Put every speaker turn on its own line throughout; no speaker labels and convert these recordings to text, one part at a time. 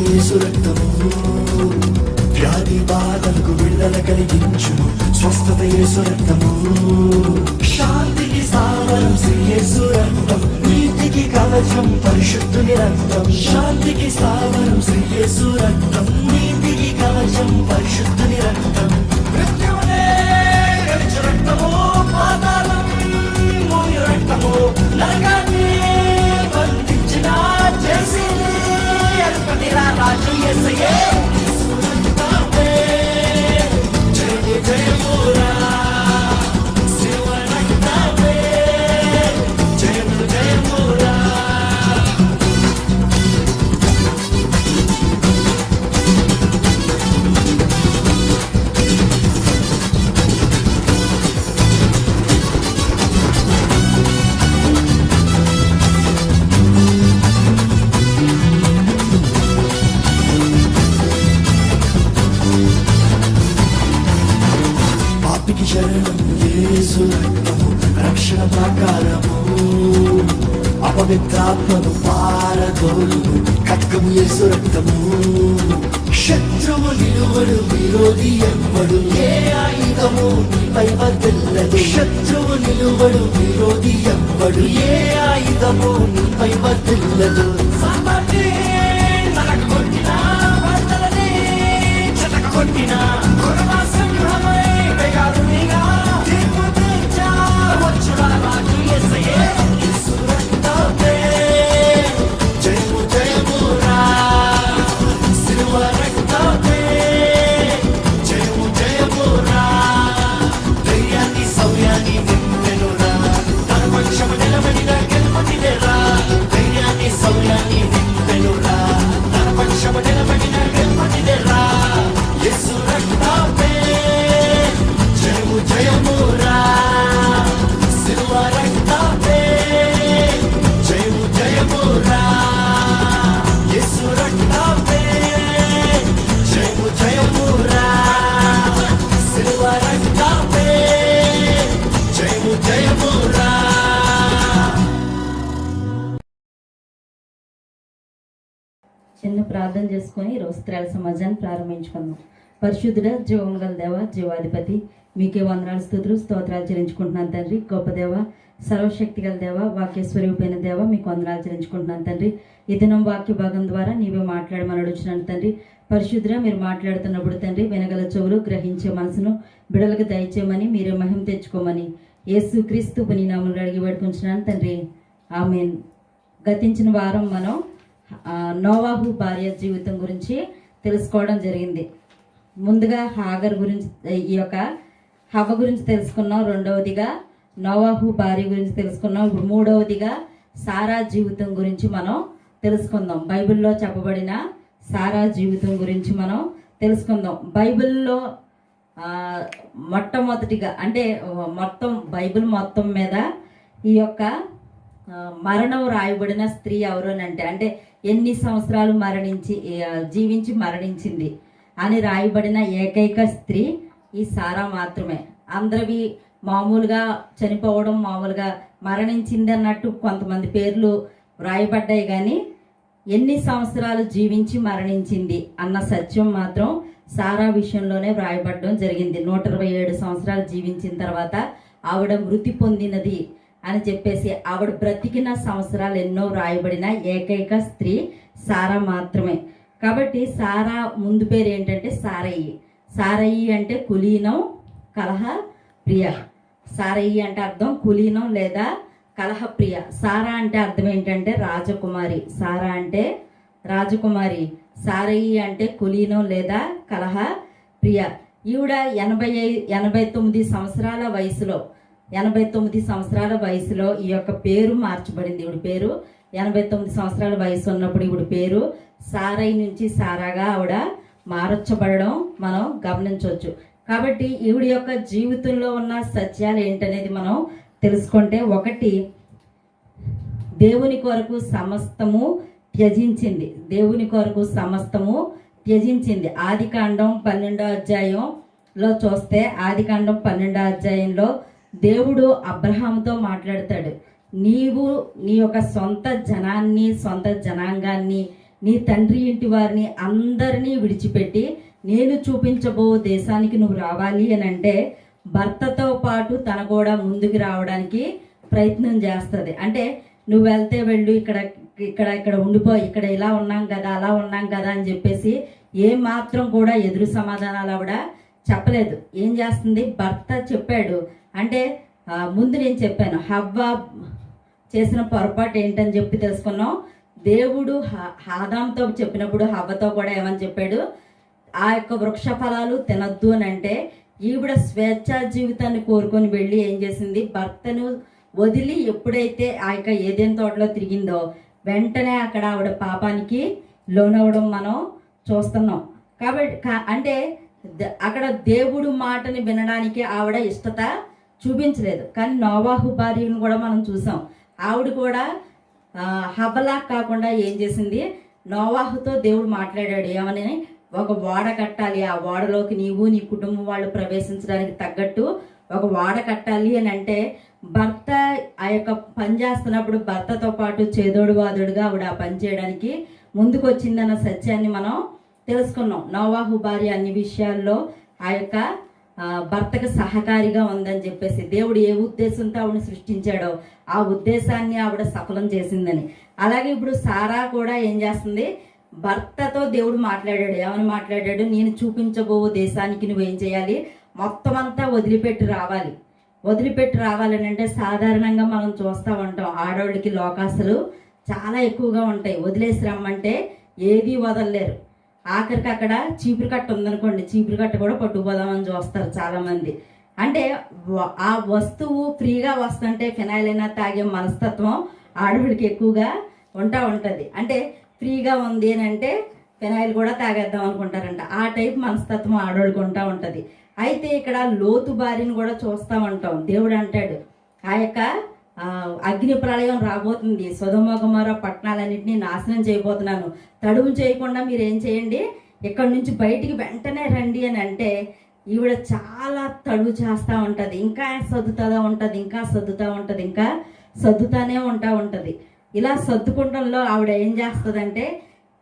యేసు రక్తము వ్యాధి బాధలకు విడుదల కలిగించును. స్వస్థత యేసు రక్తము శాంతికి స్థావరం శ్రీ యేసు రక్తం. నీతికి కవచం పరిశుద్ధుని రక్తం. శాంతికి స్థావరం శ్రీ యేసు రక్తం. నీతికి కవచం పరిశుద్ధుని రక్తం. మృత్యువునే గెలిచు రక్తము పాతాళం మోయి రక్తము నరకాన్ని బంధించిన చేసి రాజు యేసయ్యే శరణం యేసు రక్తము రక్షణ ప్రాకారము. అపవిత్రాత్మను పారదోలును ఖడ్గము యేసు రక్తము. శత్రువు నిలువడు విరోధి ఎవ్వడు ఏ ఆయుధము నీపై వర్ధిల్లదు. శత్రువు నిలువడు విరోధి ఎవ్వడు ఏ ఆయుధము నీపై వర్ధిల్లదు. కొట్టిన
చిన్న ప్రార్థన చేసుకొని ఈరోజు త్రేల సమాజాన్ని ప్రారంభించుకుందాం. పరిశుద్ధుడ జీవం గల దేవ, జీవాధిపతి, మీకే వందనాలు స్తుతులు స్తోత్రాలు చెల్లించుకుంటున్నాను తండ్రి. గొప్ప దేవ, సర్వశక్తి గల దేవ, వాక్యస్వరూపైన దేవ, మీకు వందనాలు చెల్లించుకుంటున్నాను తండ్రి. ఈ దినం వాక్య భాగం ద్వారా నీవే మాట్లాడమని అడుగుతున్నాను తండ్రి. పరిశుద్ధుడ మీరు మాట్లాడుతున్నప్పుడు తండ్రి వినగల చెవులు, గ్రహించే మనసును బిడలకు దయచేయమని, మీరే మహిమ తెచ్చుకోమని యేసు క్రీస్తు పుని నామములో అడిగి వేడుకుంటున్నాను తండ్రి. ఆమేన్. గతించిన వారం మనం నోవాహు భార్య జీవితం గురించి తెలుసుకోవడం జరిగింది. ముందుగా హాగర్ గురించి, ఈ యొక్క హవ్వ గురించి తెలుసుకున్నాం. రెండవదిగా నోవాహు భార్య గురించి తెలుసుకున్నాం. ఇప్పుడు మూడవదిగా సారా జీవితం గురించి మనం తెలుసుకుందాం. బైబిల్లో చెప్పబడిన సారా జీవితం గురించి మనం తెలుసుకుందాం. బైబిల్లో మొట్టమొదటిగా అంటే మొత్తం బైబిల్ మొత్తం మీద ఈ యొక్క మరణం రాయబడిన స్త్రీ ఎవరు అంటే ఎన్ని సంవత్సరాలు జీవించి మరణించింది అని రాయబడిన ఏకైక స్త్రీ ఈ సారా మాత్రమే. అందరివి మామూలుగా చనిపోవడం, మామూలుగా మరణించింది అన్నట్టు కొంతమంది పేర్లు రాయబడ్డాయి, కానీ ఎన్ని సంవత్సరాలు జీవించి మరణించింది అన్న సత్యం మాత్రం సారా విషయంలోనే వ్రాయబడడం జరిగింది. 127 సంవత్సరాలు జీవించిన తర్వాత ఆవిడ మృతి పొందినది అని చెప్పేసి ఆవిడ బ్రతికిన సంవత్సరాలు ఎన్నో రాయబడిన ఏకైక స్త్రీ సారా మాత్రమే. కాబట్టి సారా ముందు పేరు ఏంటంటే సారయ్యి. సారయ్యి అంటే కులీనం, కలహ ప్రియ. సారయ్యి అంటే అర్థం కులీనం లేదా కలహప్రియ. సారా అంటే అర్థం ఏంటంటే రాజకుమారి. సారా అంటే రాజకుమారి. సారయ్యి అంటే కులీనం లేదా కలహ ప్రియ. ఈవిడ 89 సంవత్సరాల వయసులో 89 సంవత్సరాల వయసులో ఈ యొక్క పేరు మార్చబడింది. ఈవిడ పేరు 89 సంవత్సరాల వయసు ఉన్నప్పుడు ఈవిడ పేరు సారై నుంచి సారాగా ఆవిడ మార్చబడడం మనం గమనించవచ్చు. కాబట్టి ఈవిడ యొక్క జీవితంలో ఉన్న సత్యాలు ఏంటనేది మనం తెలుసుకుంటే, ఒకటి, దేవుని కొరకు సమస్తము త్యజించింది. దేవుని కొరకు సమస్తము త్యజించింది. ఆదికాండం 12వ అధ్యాయంలో చూస్తే, ఆదికాండం 12వ అధ్యాయంలో దేవుడు అబ్రహాముతో మాట్లాడతాడు. నీవు నీ యొక్క సొంత జనాన్ని, సొంత జనాంగాన్ని, నీ తండ్రి ఇంటి వారిని అందరినీ విడిచిపెట్టి నేను చూపించబో దేశానికి నువ్వు రావాలి అని అంటే భర్తతో పాటు తన కూడా ముందుకు రావడానికి ప్రయత్నం చేస్తుంది. అంటే నువ్వు వెళ్తే వెళ్ళు, ఇక్కడ ఇక్కడ ఇక్కడ ఉండిపో, ఇక్కడ ఇలా ఉన్నాం కదా అలా ఉన్నాం కదా అని చెప్పేసి ఏం మాత్రం కూడా ఎదురు సమాధానాలు ఆవిడ చెప్పలేదు. ఏం చేస్తుంది, భర్త చెప్పాడు అంటే ముందు నేను చెప్పాను హవ్వ చేసిన పొరపాటు ఏంటని చెప్పి తెలుసుకున్నాం. దేవుడు ఆదాంతో చెప్పినప్పుడు హవ్వతో కూడా ఏమని చెప్పాడు, ఆ యొక్క వృక్ష ఫలాలు తినద్దు అని అంటే ఈవిడ స్వేచ్ఛా జీవితాన్ని కోరుకొని వెళ్ళి ఏం చేసింది, భర్తను వదిలి ఎప్పుడైతే ఆ యొక్క ఏదైనా తోటలో తిరిగిందో వెంటనే అక్కడ ఆవిడ పాపానికి లోనవడం మనం చూస్తున్నాం. కాబట్టి అంటే అక్కడ దేవుడు మాటని వినడానికి ఆవిడ ఇష్టత చూపించలేదు. కానీ నోవాహు భార్యను కూడా మనం చూసాం, ఆవిడ కూడా హవ్వలా కాకుండా ఏం చేసింది, నోవాహుతో దేవుడు మాట్లాడాడు ఏమని, ఒక ఓడ కట్టాలి, ఆ ఓడలోకి నీవు నీ కుటుంబం వాళ్ళు ప్రవేశించడానికి తగ్గట్టు ఒక ఓడ కట్టాలి అని అంటే భర్త ఆ యొక్క పని చేస్తున్నప్పుడు భర్తతో పాటు చేదోడు వాదోడుగా ఆవిడ ఆ పని చేయడానికి ముందుకు వచ్చిందన్న సత్యాన్ని మనం తెలుసుకున్నాం. నోవాహు భార్య అన్ని విషయాల్లో ఆ యొక్క భర్తకు సహకారిగా ఉందని చెప్పేసి దేవుడు ఏ ఉద్దేశంతో ఆవిడని సృష్టించాడో ఆ ఉద్దేశాన్ని ఆవిడ సఫలం చేసిందని. అలాగే ఇప్పుడు సారా కూడా ఏం చేస్తుంది, భర్తతో దేవుడు మాట్లాడాడు, ఏమని మాట్లాడాడు, నేను చూపించబో దేశానికి నువ్వేం చేయాలి, మొత్తం అంతా వదిలిపెట్టి రావాలి. వదిలిపెట్టి రావాలని అంటే సాధారణంగా మనం చూస్తూ ఉంటాం, ఆడవాళ్ళకి లోకాసులు చాలా ఎక్కువగా ఉంటాయి. వదిలేసి రమ్మంటే ఏది వదలలేరు. ఆఖరికి అక్కడ చీపురు కట్ట ఉందనుకోండి, చీపురు కట్ట కూడా పట్టుకుపోదామని చూస్తారు చాలామంది. అంటే ఆ వస్తువు ఫ్రీగా వస్తుంటే ఫినాయిల్ అయినా తాగే మనస్తత్వం ఆడవాళ్ళకి ఎక్కువగా ఉంటుంది. అంటే ఫ్రీగా ఉంది అని అంటే ఫినాయిల్ కూడా తాగేద్దాం అనుకుంటారంట. ఆ టైప్ మనస్తత్వం ఆడవాళ్ళకి ఉంటుంది. అయితే ఇక్కడ లోతు భార్యను కూడా చూస్తూ ఉంటాం. దేవుడు అంటాడు ఆ యొక్క అగ్ని ప్రళయం రాబోతుంది, సొదొమ గొమొర్రా పట్టణాలన్నింటినీ నాశనం చేయబోతున్నాను, తడువు చేయకుండా మీరు ఏం చేయండి, ఇక్కడ నుంచి బయటికి వెంటనే రండి అని అంటే ఈవిడ చాలా తడువు చేస్తూ ఉంటుంది, ఇంకా సర్దుతూ ఉంటుంది, ఇంకా సర్దుతూ ఉంటుంది, ఇంకా సర్దుతానే ఉంటుంది. ఇలా సర్దుకుంటంలో ఆవిడ ఏం చేస్తుందంటే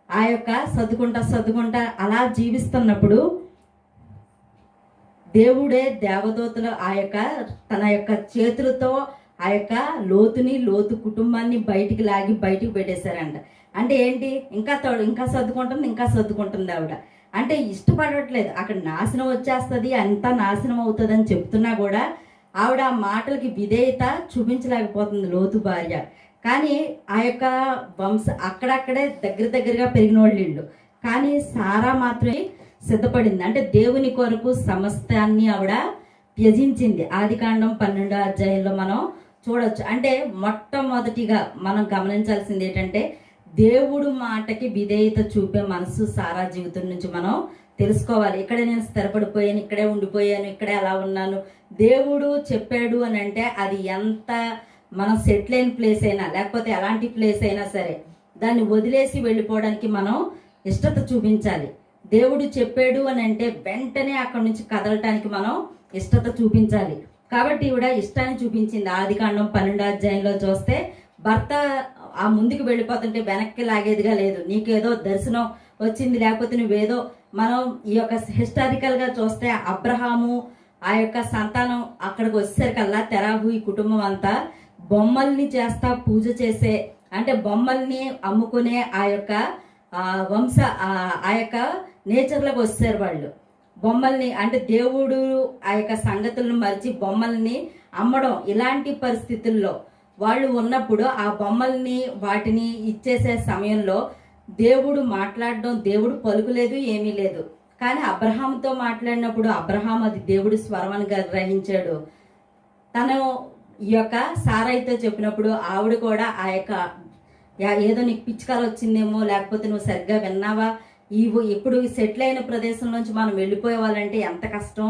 ఆ యొక్క సర్దుకుంటా అలా జీవిస్తున్నప్పుడు దేవుడే దేవదూతలు ఆ యొక్క తన యొక్క చేతులతో ఆ యొక్క లోతు కుటుంబాన్ని బయటికి లాగి బయటికి పెట్టేశారంట. అంటే ఏంటి, ఇంకా సర్దుకుంటుంది ఆవిడ. అంటే ఇష్టపడట్లేదు, అక్కడ నాశనం వచ్చేస్తుంది, అంతా నాశనం అవుతుంది అని చెప్తున్నా కూడా ఆవిడ ఆ మాటలకి విధేయత చూపించలేకపోతుంది లోతు భార్య. కానీ ఆ యొక్క అక్కడక్కడే దగ్గరగా పెరిగిన వాళ్ళు, కానీ సారా మాత్రమే సిద్ధపడింది. అంటే దేవుని కొరకు సమస్తాన్ని ఆవిడ త్యజించింది. ఆదికాండం 12వ అధ్యాయంలో మనం చూడొచ్చు. అంటే మొట్టమొదటిగా మనం గమనించాల్సింది ఏంటంటే దేవుడు మాటకి విధేయత చూపే మనసు సారా జీవితం నుంచి మనం తెలుసుకోవాలి. ఇక్కడ నేను స్థిరపడిపోయాను, ఇక్కడే ఉండిపోయాను, ఇక్కడే అలా ఉన్నాను, దేవుడు చెప్పాడు అని అంటే అది ఎంత మనం సెటిల్ అయిన ప్లేస్ అయినా లేకపోతే ఎలాంటి ప్లేస్ అయినా సరే దాన్ని వదిలేసి వెళ్ళిపోవడానికి మనం ఇష్టత చూపించాలి. దేవుడు చెప్పాడు అని అంటే వెంటనే అక్కడి నుంచి కదలటానికి మనం ఇష్టత చూపించాలి. కాబట్టి ఈవిడ ఇష్టాన్ని చూపించింది. ఆదికాండం 12వ అధ్యాయంలో చూస్తే భర్త ఆ ముందుకు వెళ్ళిపోతుంటే వెనక్కి లాగేదిగా లేదు. నీకేదో దర్శనం వచ్చింది, లేకపోతే నువ్వేదో మనం ఈ యొక్క హిస్టారికల్గా చూస్తే అబ్రహాము ఆ యొక్క సంతానం అక్కడికి వచ్చేసరికల్లా తెరాహు ఈ కుటుంబం అంతా బొమ్మల్ని చేస్తా పూజ చేసే, అంటే బొమ్మల్ని అమ్ముకునే ఆ యొక్క ఆ యొక్క నేచర్లోకి వచ్చారు వాళ్ళు. బొమ్మల్ని అంటే దేవుడు ఆ యొక్క సంగతులను మరిచి బొమ్మల్ని అమ్మడం, ఇలాంటి పరిస్థితుల్లో వాళ్ళు ఉన్నప్పుడు ఆ బొమ్మల్ని వాటిని ఇచ్చేసే సమయంలో దేవుడు మాట్లాడడం, దేవుడు పలుకులేదు, ఏమీ లేదు. కానీ అబ్రహాంతో మాట్లాడినప్పుడు అబ్రహాం అది దేవుడి స్వరమని గ్రహించాడు. తను ఈ యొక్క సారైతో చెప్పినప్పుడు ఆవిడ కూడా ఆ యొక్క ఏదో నీకు పిచ్చుకలు వచ్చిందేమో, లేకపోతే నువ్వు సరిగ్గా విన్నావా, ఇప్పుడు సెటిల్ అయిన ప్రదేశం నుంచి మనం వెళ్ళిపోయేవాళ్ళంటే ఎంత కష్టం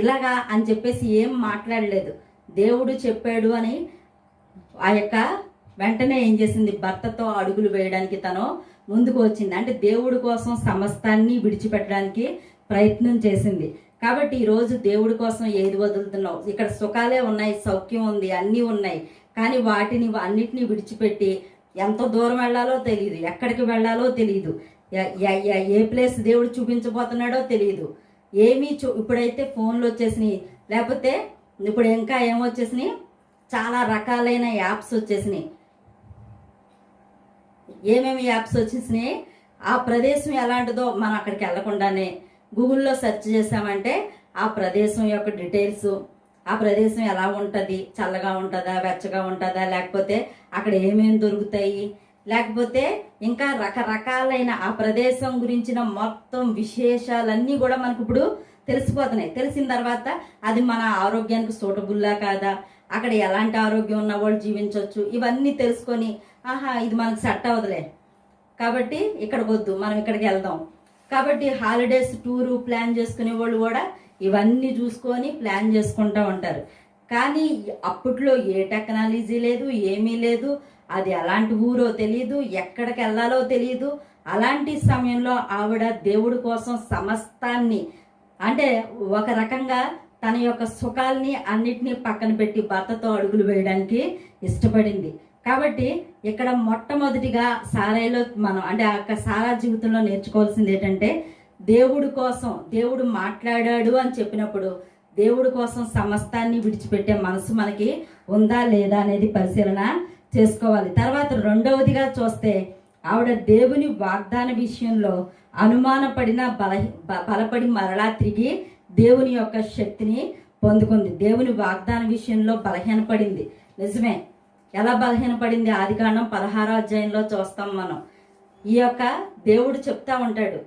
ఇలాగా అని చెప్పేసి ఏం మాట్లాడలేదు. దేవుడు చెప్పాడు అని ఆ యొక్క వెంటనే ఏం చేసింది, భర్తతో అడుగులు వేయడానికి తను ముందుకు వచ్చింది. అంటే దేవుడి కోసం సమస్తాన్ని విడిచిపెట్టడానికి ప్రయత్నం చేసింది. కాబట్టి ఈరోజు దేవుడి కోసం ఏది వదులుతున్నావు? ఇక్కడ సుఖాలే ఉన్నాయి, సౌఖ్యం ఉంది, అన్నీ ఉన్నాయి, కానీ వాటిని అన్నిటినీ విడిచిపెట్టి ఎంత దూరం వెళ్ళాలో తెలియదు, ఎక్కడికి వెళ్ళాలో తెలియదు, ఏ ప్లేస్ దేవుడు చూపించబోతున్నాడో తెలియదు. ఇప్పుడైతే ఫోన్లు వచ్చేసినాయి, లేకపోతే ఇప్పుడు ఇంకా ఏమొచ్చేసినాయి, చాలా రకాలైన యాప్స్ వచ్చేసినాయి. ఏమేమి యాప్స్ వచ్చేసినాయి, ఆ ప్రదేశం ఎలాంటిదో మనం అక్కడికి వెళ్ళకుండానే గూగుల్లో సెర్చ్ చేసామంటే ఆ ప్రదేశం యొక్క డీటెయిల్స్, ఆ ప్రదేశం ఎలా ఉంటుంది, చల్లగా ఉంటుందా, వెచ్చగా ఉంటుందా, లేకపోతే అక్కడ ఏమేమి దొరుకుతాయి, లేకపోతే ఇంకా రకరకాలైన ఆ ప్రదేశం గురించిన మొత్తం విశేషాలన్నీ కూడా మనకు ఇప్పుడు తెలిసిపోతున్నాయి. తెలిసిన తర్వాత అది మన ఆరోగ్యానికి సూటబుల్లా కాదా, అక్కడ ఎలాంటి ఆరోగ్యం ఉన్న వాళ్ళు జీవించవచ్చు, ఇవన్నీ తెలుసుకొని ఇది మనకు సెట్ అవ్వదులే కాబట్టి ఇక్కడికి వద్దు, మనం ఇక్కడికి వెళ్దాం. కాబట్టి హాలిడేస్ టూరు ప్లాన్ చేసుకునే వాళ్ళు కూడా ఇవన్నీ చూసుకొని ప్లాన్ చేసుకుంటూ ఉంటారు. కానీ అప్పట్లో ఏ టెక్నాలజీ లేదు, ఏమీ లేదు, అది ఎలాంటి ఊరో తెలియదు, ఎక్కడికి వెళ్ళాలో తెలియదు. అలాంటి సమయంలో ఆవిడ దేవుడి కోసం సమస్తాన్ని, అంటే ఒక రకంగా తన యొక్క సుఖాల్ని అన్నిటినీ పక్కన పెట్టి భర్తతో అడుగులు వేయడానికి ఇష్టపడింది. కాబట్టి ఇక్కడ మొట్టమొదటిగా సారాయిలో మనం అంటే ఆ సారా జీవితంలో నేర్చుకోవాల్సింది ఏంటంటే, దేవుడి కోసం దేవుడు మాట్లాడాడు అని చెప్పినప్పుడు దేవుడి కోసం సమస్తాన్ని విడిచిపెట్టే మనసు మనకి ఉందా లేదా అనేది పరిశీలన చేసుకోవాలి. తర్వాత రెండవదిగా చూస్తే ఆవిడ దేవుని వాగ్దాన విషయంలో అనుమానపడిన బలపడి మరలా తిరిగి దేవుని యొక్క శక్తిని పొందుకుంది. దేవుని వాగ్దాన విషయంలో బలహీనపడింది. నిజమే, ఎలా బలహీనపడింది? ఆదికాండం 16వ అధ్యాయంలో చూస్తాం మనం. ఈ యొక్క దేవుడు చెప్తా ఉంటాడు,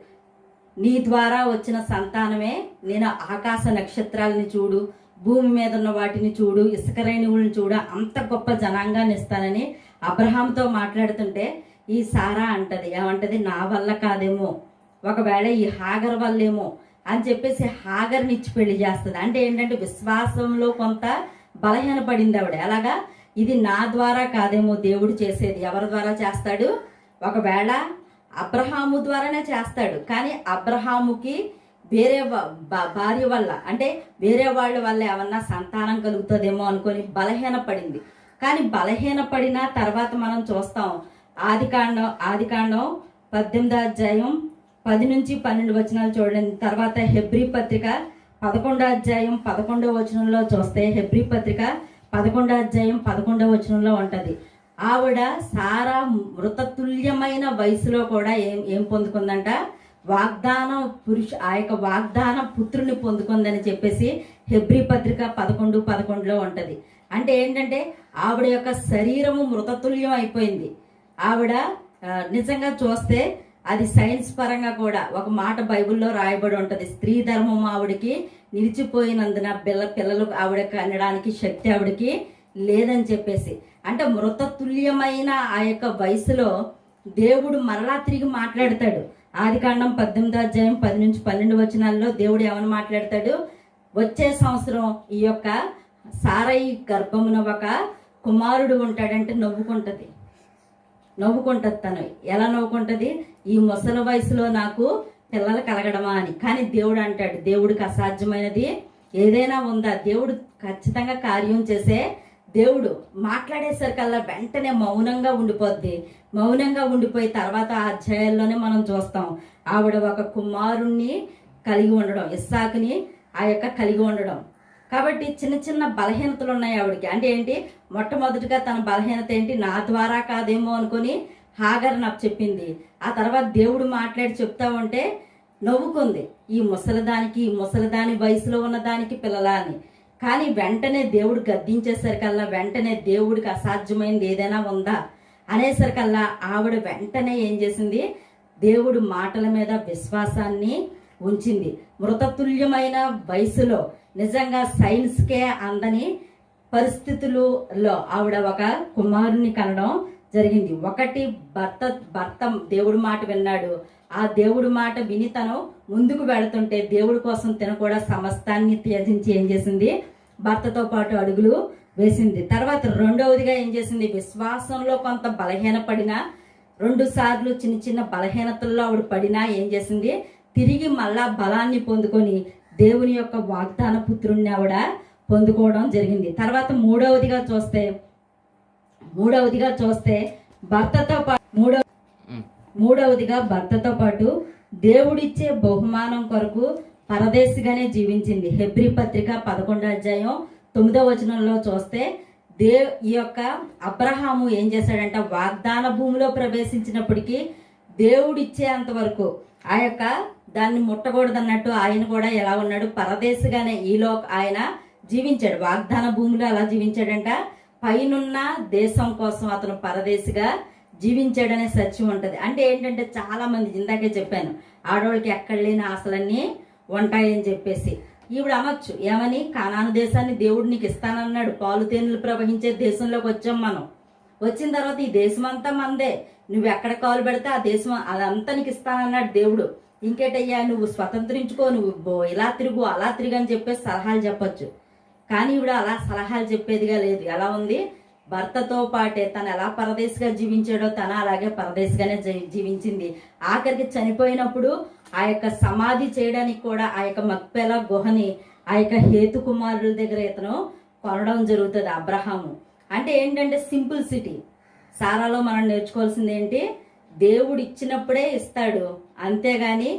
నీ ద్వారా వచ్చిన సంతానమే, నేను ఆకాశ నక్షత్రాలని చూడు, భూమి మీద ఉన్న వాటిని చూడు, ఇసుక రేణువులను చూడు, అంత గొప్ప జనాంగాన్ని ఇస్తానని అబ్రహాంతో మాట్లాడుతుంటే ఈ సారా అంటది, ఏమంటది, నా వల్ల కాదేమో, ఒకవేళ ఈ హాగర్ వల్లేమో అని చెప్పేసి హాగర్ని ఇచ్చి పెళ్లి చేస్తుంది. అంటే ఏంటంటే విశ్వాసంలో కొంత బలహీనపడింది ఆవిడ. ఎలాగా, ఇది నా ద్వారా కాదేమో దేవుడు చేసేది, ఎవరి ద్వారా చేస్తాడు, ఒకవేళ అబ్రహాము ద్వారానే చేస్తాడు. కానీ అబ్రహాముకి వేరే భార్య వల్ల, అంటే వేరే వాళ్ళ వల్ల ఏమన్నా సంతానం కలుగుతుందేమో అనుకొని బలహీనపడింది. కానీ బలహీనపడిన తర్వాత మనం చూస్తాం ఆదికాండం 18వ అధ్యాయం 10 నుంచి 12 వచనాలు చూడండి. తర్వాత హెబ్రీ పత్రిక 11వ అధ్యాయం 11వ వచనంలో చూస్తే, హెబ్రీ పత్రిక 11వ అధ్యాయం 11వ వచనంలో ఉంటది, ఆవిడ సారా మృతతుల్యమైన వయసులో కూడా ఏం పొందుకుందంట, వాగ్దానం ఆ యొక్క వాగ్దాన పుత్రుని పొందుకుందని చెప్పేసి హెబ్రీ పత్రిక 11:11లో ఉంటది. అంటే ఏంటంటే ఆవిడ యొక్క శరీరము మృతతుల్యం అయిపోయింది. ఆవిడ నిజంగా చూస్తే అది సైన్స్ పరంగా కూడా ఒక మాట బైబిల్లో రాయబడి ఉంటది, స్త్రీ ధర్మం ఆవిడకి నిలిచిపోయినందున పిల్లలు ఆవిడ కనడానికి శక్తి ఆవిడకి లేదని చెప్పేసి. అంటే మృతతుల్యమైన ఆ యొక్క వయసులో దేవుడు మరలా తిరిగి మాట్లాడతాడు. ఆదికాండం 18వ అధ్యాయం 10 నుంచి 12 వచనాల్లో దేవుడు ఏమని మాట్లాడతాడు, వచ్చే సంవత్సరం ఈ యొక్క సారయి గర్భమున ఒక కుమారుడు ఉంటాడంటే నవ్వుకుంటది. తను ఎలా నవ్వుకుంటది, ఈ ముసలి వయసులో నాకు పిల్లలు కలగడమా అని. కానీ దేవుడు అంటాడు, దేవుడికి అసాధ్యమైనది ఏదైనా ఉందా? దేవుడు ఖచ్చితంగా కార్యం చేసే దేవుడు. మాట్లాడేసరికల్లా వెంటనే మౌనంగా ఉండిపోద్ది. మౌనంగా ఉండిపోయి తర్వాత ఆ అధ్యాయాల్లోనే మనం చూస్తాం ఆవిడ ఒక కుమారుణ్ణి కలిగి ఉండడం, ఇస్సాకుని ఆ యొక్క కలిగి ఉండడం. కాబట్టి చిన్న చిన్న బలహీనతలు ఉన్నాయి ఆవిడకి. అంటే ఏంటి, మొట్టమొదటిగా తన బలహీనత ఏంటి, నా ద్వారా కాదేమో అనుకుని హాగర్ నాకు చెప్పింది. ఆ తర్వాత దేవుడు మాట్లాడి చెప్తా ఉంటే నవ్వుకుంది, ఈ ముసలిదాని వయసులో ఉన్న దానికి పిల్లలా అని. కానీ వెంటనే దేవుడు గద్దించేసరికల్లా, వెంటనే దేవుడికి అసాధ్యమైనది ఏదైనా ఉందా అనేసరికల్లా ఆవిడ వెంటనే ఏం చేసింది, దేవుడు మాటల మీద విశ్వాసాన్ని ఉంచింది. మృతతుల్యమైన వయసులో నిజంగా సైన్స్కే అందని పరిస్థితులలో ఆవిడ ఒక కుమారుని కనడం జరిగింది. ఒకటి భర్త దేవుడి మాట విన్నాడు. ఆ దేవుడి మాట విని తను ముందుకు వెళుతుంటే దేవుడి కోసం తను కూడా సమస్తాన్ని త్యజించి ఏం చేసింది, భర్తతో పాటు అడుగులు వేసింది. తర్వాత రెండవదిగా ఏం చేసింది, విశ్వాసంలో కొంత బలహీనపడిన 2 సార్లు చిన్న చిన్న బలహీనతల్లో ఆవిడ పడినా ఏం చేసింది, తిరిగి మళ్ళా బలాన్ని పొందుకొని దేవుని యొక్క వాగ్దాన పుత్రుణ్ణి ఆవిడ పొందుకోవడం జరిగింది. తర్వాత మూడవదిగా చూస్తే భర్తతో పాటు మూడవదిగా భర్తతో పాటు దేవుడిచ్చే బహుమానం కొరకు పరదేశిగానే జీవించింది. హెబ్రీ పత్రిక 11వ అధ్యాయం 9వ వచనంలో చూస్తే ఈ యొక్క అబ్రహాము ఏం చేశాడంటే వాగ్దాన భూమిలో ప్రవేశించినప్పటికీ దేవుడిచ్చేంత వరకు ఆ యొక్క దాన్ని ముట్టకూడదన్నట్టు ఆయన కూడా ఎలా ఉన్నాడు, పరదేశిగానే ఆయన జీవించాడు. వాగ్దాన భూమిలో అలా జీవించాడంట. పైనున్న దేశం కోసం అతను పరదేశిగా జీవించాడనే సత్యం ఉంటది. అంటే ఏంటంటే చాలా మంది, ఇందాకే చెప్పాను, ఆడవాళ్ళకి ఎక్కడ లేని ఆశలన్నీ ఉంటాయని చెప్పేసి ఈవిడ అనొచ్చు ఏమని, కానాను దేశాన్ని దేవుడు నీకు ఇస్తానన్నాడు, పాలు తేనెలు ప్రవహించే దేశంలోకి వచ్చాం మనం. వచ్చిన తర్వాత ఈ దేశం అంతా మందే, నువ్వు ఎక్కడ కాలు పెడితే ఆ దేశం అదంతా నీకు ఇస్తానన్నాడు దేవుడు. ఇంకేటయ్యా నువ్వు స్వతంత్రించుకో, నువ్వు ఇలా తిరుగు అలా తిరుగు అని చెప్పేసి సలహాలు చెప్పొచ్చు. కానీ ఈవిడ అలా సలహాలు చెప్పేదిగా లేదు. ఎలా ఉంది, భర్తతో పాటే తను ఎలా పరదేశిగా జీవించాడో తన అలాగే పరదేశిగానే జీవించింది. ఆఖరికి చనిపోయినప్పుడు ఆ యొక్క సమాధి చేయడానికి కూడా ఆ యొక్క మక్పేల గుహని ఆ యొక్క హేతు కుమారుల దగ్గర ఇతను కొనడం జరుగుతుంది అబ్రహాము. అంటే ఏంటంటే సింపుల్ సిటీ. సారాలో మనం నేర్చుకోవాల్సింది ఏంటి, దేవుడు ఇచ్చినప్పుడే ఇస్తాడు, అంతేగాని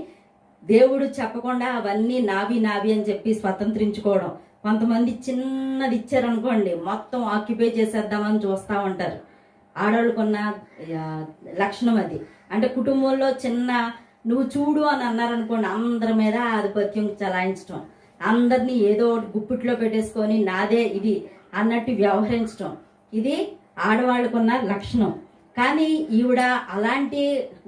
దేవుడు చెప్పకుండా అవన్నీ నావి నావి అని చెప్పి స్వతంత్రించుకోవడం. కొంతమంది చిన్నది ఇచ్చారనుకోండి మొత్తం ఆక్యుపై చేసేద్దామని చూస్తూ ఉంటారు. ఆడవాళ్ళకున్న లక్షణం అది. అంటే కుటుంబంలో చిన్న నువ్వు చూడు అని అన్నారనుకోండి అందరి మీద ఆధిపత్యం చలాయించడం, అందరినీ ఏదో ఒకటి గుప్పిట్లో పెట్టేసుకొని నాదే ఇది అన్నట్టు వ్యవహరించడం, ఇది ఆడవాళ్ళకున్న లక్షణం. కానీ ఈవిడ అలాంటి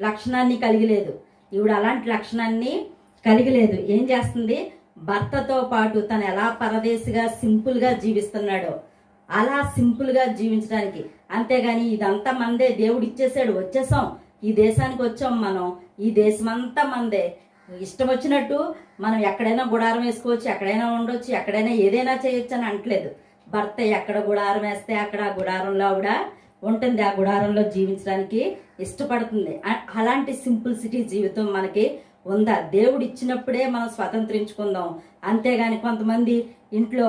లక్షణాన్ని కలిగిలేదు. ఈవిడ అలాంటి లక్షణాన్ని కలిగిలేదు. ఏం చేస్తుంది, భర్తతో పాటు తను ఎలా పరదేశిగా సింపుల్గా జీవిస్తున్నాడో అలా సింపుల్గా జీవించడానికి. అంతేగాని ఇదంతా మందే, దేవుడు ఇచ్చేసాడు, వచ్చేసాం, ఈ దేశానికి వచ్చాం మనం, ఈ దేశం అంతా మందే, ఇష్టం వచ్చినట్టు మనం ఎక్కడైనా గుడారం వేసుకోవచ్చు, ఎక్కడైనా ఉండొచ్చు, ఎక్కడైనా ఏదైనా చేయొచ్చు అని అంటలేదు. భర్త ఎక్కడ గుడారం వేస్తే అక్కడ ఆ గుడారంలో ఆవిడ ఉంటుంది, ఆ గుడారంలో జీవించడానికి ఇష్టపడుతుంది. అలాంటి సింపుల్సిటీ జీవితం మనకి ఉందా? దేవుడు ఇచ్చినప్పుడే మనం స్వతంత్రించుకుందాం. అంతేగాని కొంతమంది ఇంట్లో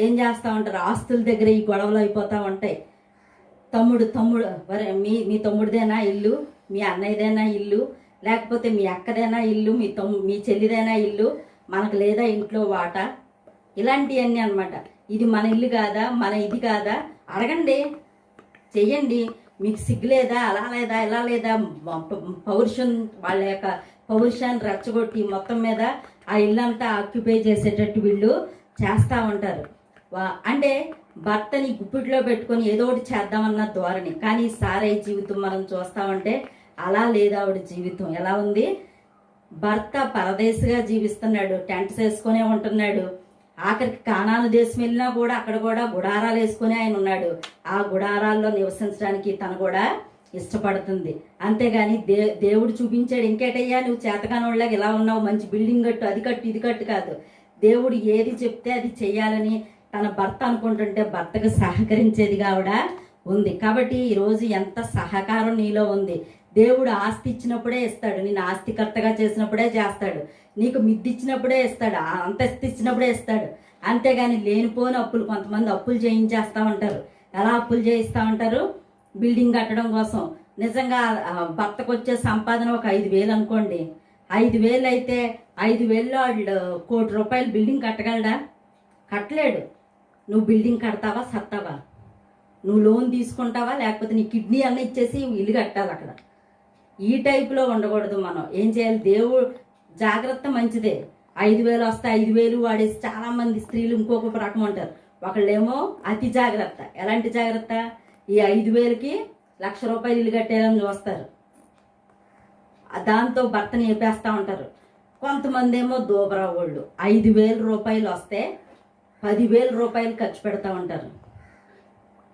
ఏం చేస్తూ ఉంటారు, ఆస్తుల దగ్గర ఈ గొడవలు అయిపోతూ ఉంటాయి. తమ్ముడు మీ తమ్ముడిదేనా ఇల్లు, మీ అన్నయ్యదైనా ఇల్లు, లేకపోతే మీ అక్కదైనా ఇల్లు, మీ చెల్లిదైనా ఇల్లు, మనకు లేదా ఇంట్లో వాటా, ఇలాంటివన్నీ అనమాట. ఇది మన ఇల్లు కాదా, మన ఇది కాదా, అడగండి, చెయ్యండి. మీకు సిగ్గు లేదా, అలా లేదా, ఇలా లేదా, పౌరుషం వాళ్ళ యొక్క పౌరుషాన్ని రెచ్చగొట్టి మొత్తం మీద ఆ ఇల్లంతా ఆక్యుపై చేసేటట్టు వీళ్ళు చేస్తూ ఉంటారు. అంటే భర్తని గుప్పిట్లో పెట్టుకొని ఏదో ఒకటి చేద్దామన్న ధోరణి. కానీ సారై జీవితం మనం చూస్తామంటే అలా లేదు. ఆవిడ జీవితం ఎలా ఉంది, భర్త పరదేశిగా జీవిస్తున్నాడు, టెంట్స్ వేసుకునే ఉంటున్నాడు. ఆఖరికి కానాను దేశం వెళ్ళినా కూడా అక్కడ కూడా గుడారాలు వేసుకుని ఆయన ఉన్నాడు. ఆ గుడారాల్లో నివసించడానికి తను కూడా ఇష్టపడుతుంది. అంతేగాని దేవుడు చూపించాడు, ఇంకేటయ్యా నువ్వు చేతకానోళ్ళగా ఇలా ఉన్నావు, మంచి బిల్డింగ్ కట్టు, అది కట్టు, ఇది కట్టు కాదు. దేవుడు ఏది చెప్తే అది చెయ్యాలని తన భర్త అనుకుంటుంటే భర్తకు సహకరించేదిగా ఆవిడ ఉంది. కాబట్టి ఈరోజు ఎంత సహకారం నీలో ఉంది. దేవుడు ఆస్తి ఇచ్చినప్పుడే ఇస్తాడు, నేను ఆస్తికర్తగా చేసినప్పుడే చేస్తాడు, నీకు మిద్ది ఇచ్చినప్పుడే ఇస్తాడు, అంతస్తు ఇచ్చినప్పుడే ఇస్తాడు. అంతేగాని లేనిపోని అప్పులు, కొంతమంది అప్పులు చేయించేస్తూ ఉంటారు. ఎలా అప్పులు చేయిస్తూ ఉంటారు, బిల్డింగ్ కట్టడం కోసం. నిజంగా భర్తకు వచ్చే సంపాదన ఒక 5,000 అనుకోండి, 5,000 అయితే 5,000లో వాళ్ళు ₹1 కోటి బిల్డింగ్ కట్టగలడా? కట్టలేడు. నువ్వు బిల్డింగ్ కడతావా, సత్తావా? నువ్వు లోన్ తీసుకుంటావా, లేకపోతే నీ కిడ్నీ అన్న ఇచ్చేసి ఇల్లు కట్టాలి అక్కడ. ఈ టైపులో ఉండకూడదు. మనం ఏం చేయాలి, దేవుడు జాగ్రత్త మంచిదే. 5,000 వస్తే 5,000 వాడేసి చాలా మంది స్త్రీలు ఇంకొక రకం ఉంటారు. ఒకళ్ళేమో అతి జాగ్రత్త. ఎలాంటి జాగ్రత్త, ఈ 5,000కి ₹1,00,000 ఇల్లు కట్టేయాలని చూస్తారు, దాంతో భర్తని ఏపేస్తూ ఉంటారు. కొంతమంది ఏమో దూబరా వాళ్ళు ₹5,000 వస్తే ₹10,000 ఖర్చు పెడతా ఉంటారు.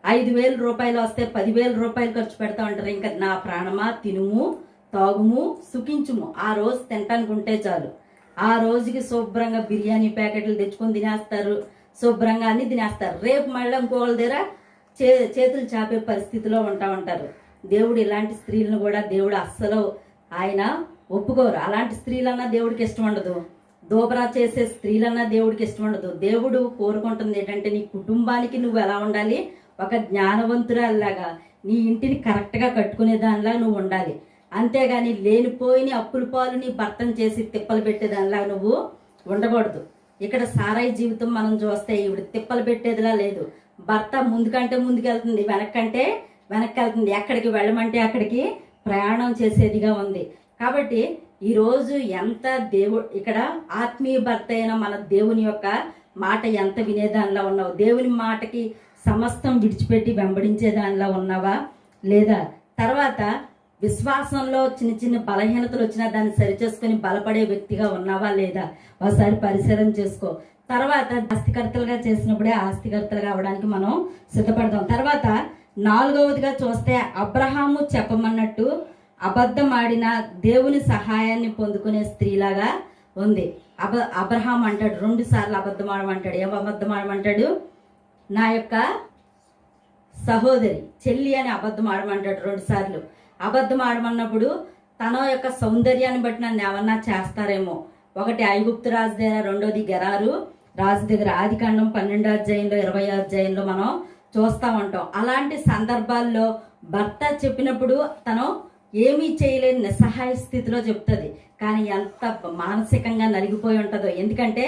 ₹5,000 వస్తే ₹10,000 ఖర్చు పెడతా ఉంటారు. ఇంకా నా ప్రాణమా, తినుము తాగుము సుఖించుము, ఆ రోజు తినటానికి ఉంటే చాలు. ఆ రోజుకి శుభ్రంగా బిర్యానీ ప్యాకెట్లు తెచ్చుకొని తినేస్తారు, శుభ్రంగా అన్ని తినేస్తారు. రేపు మళ్ళీ ఇంకోళ్ళ దగ్గర చేతులు చాపే పరిస్థితిలో ఉంటారు. దేవుడు ఇలాంటి స్త్రీలను కూడా దేవుడు అస్సలు ఆయన ఒప్పుకోరు. అలాంటి స్త్రీలన్నా దేవుడికి ఇష్టం ఉండదు, దోబరా చేసే స్త్రీలన్నా దేవుడికి ఇష్టం ఉండదు. దేవుడు కోరుకుంటుంది ఏంటంటే నీ కుటుంబానికి నువ్వు ఎలా ఉండాలి, ఒక జ్ఞానవంతురాల్లాగా నీ ఇంటిని కరెక్ట్గా కట్టుకునే దానిలా నువ్వు ఉండాలి. అంతేగాని లేనిపోయిన అప్పుల పాలు నీ భర్తను చేసి తిప్పలు పెట్టేదానిలా నువ్వు ఉండకూడదు. ఇక్కడ సారాయి జీవితం మనం చూస్తే ఈవిడ తిప్పలు పెట్టేదిలా లేదు. భర్త ముందుకంటే ముందుకెళ్తుంది, వెనక్కంటే వెనక్కి వెళ్తుంది, ఎక్కడికి వెళ్ళమంటే అక్కడికి ప్రయాణం చేసేదిగా ఉంది. కాబట్టి ఈరోజు ఎంత ఇక్కడ ఆత్మీయ భర్త అయిన మన దేవుని యొక్క మాట ఎంత వినేదానిలా ఉన్నావు? దేవుని మాటకి సమస్తం విడిచిపెట్టి వెంబడించే దానిలా ఉన్నావా లేదా? తర్వాత విశ్వాసంలో చిన్న చిన్న బలహీనతలు వచ్చినా దాన్ని సరిచేసుకొని బలపడే వ్యక్తిగా ఉన్నావా లేదా? ఒకసారి పరిశీలన చేసుకో. తర్వాత ఆస్తికర్తలుగా చేసినప్పుడే ఆస్తికర్తలుగా అవడానికి మనం సిద్ధపడదాం. తర్వాత 4వదిగా చూస్తే అబ్రహాము చెప్పమన్నట్టు అబద్ధం ఆడిన దేవుని సహాయాన్ని పొందుకునే స్త్రీలాగా ఉంది. అబ్రహాం అంటాడు 2 సార్లు అబద్ధం ఆడమంటాడు. ఏం అబద్ధం ఆడమంటాడు? నా యొక్క సహోదరి చెల్లి అని అబద్ధం ఆడమంటాడు 2 సార్లు. అబద్ధం ఆడమన్నప్పుడు తన యొక్క సౌందర్యాన్ని బట్టి నన్ను ఏమన్నా చేస్తారేమో. ఒకటి ఐగుప్తు రాజు దగ్గర, రెండోది గెరారు రాజు దగ్గర. ఆదికాండం 12వ అధ్యాయంలో 20వ అధ్యాయంలో మనం చూస్తూ ఉంటాం. అలాంటి సందర్భాల్లో భర్త చెప్పినప్పుడు తను ఏమీ చేయలేని నిస్సహాయ స్థితిలో చెప్తుంది. కానీ ఎంత మానసికంగా నలిగిపోయి ఉంటుందో. ఎందుకంటే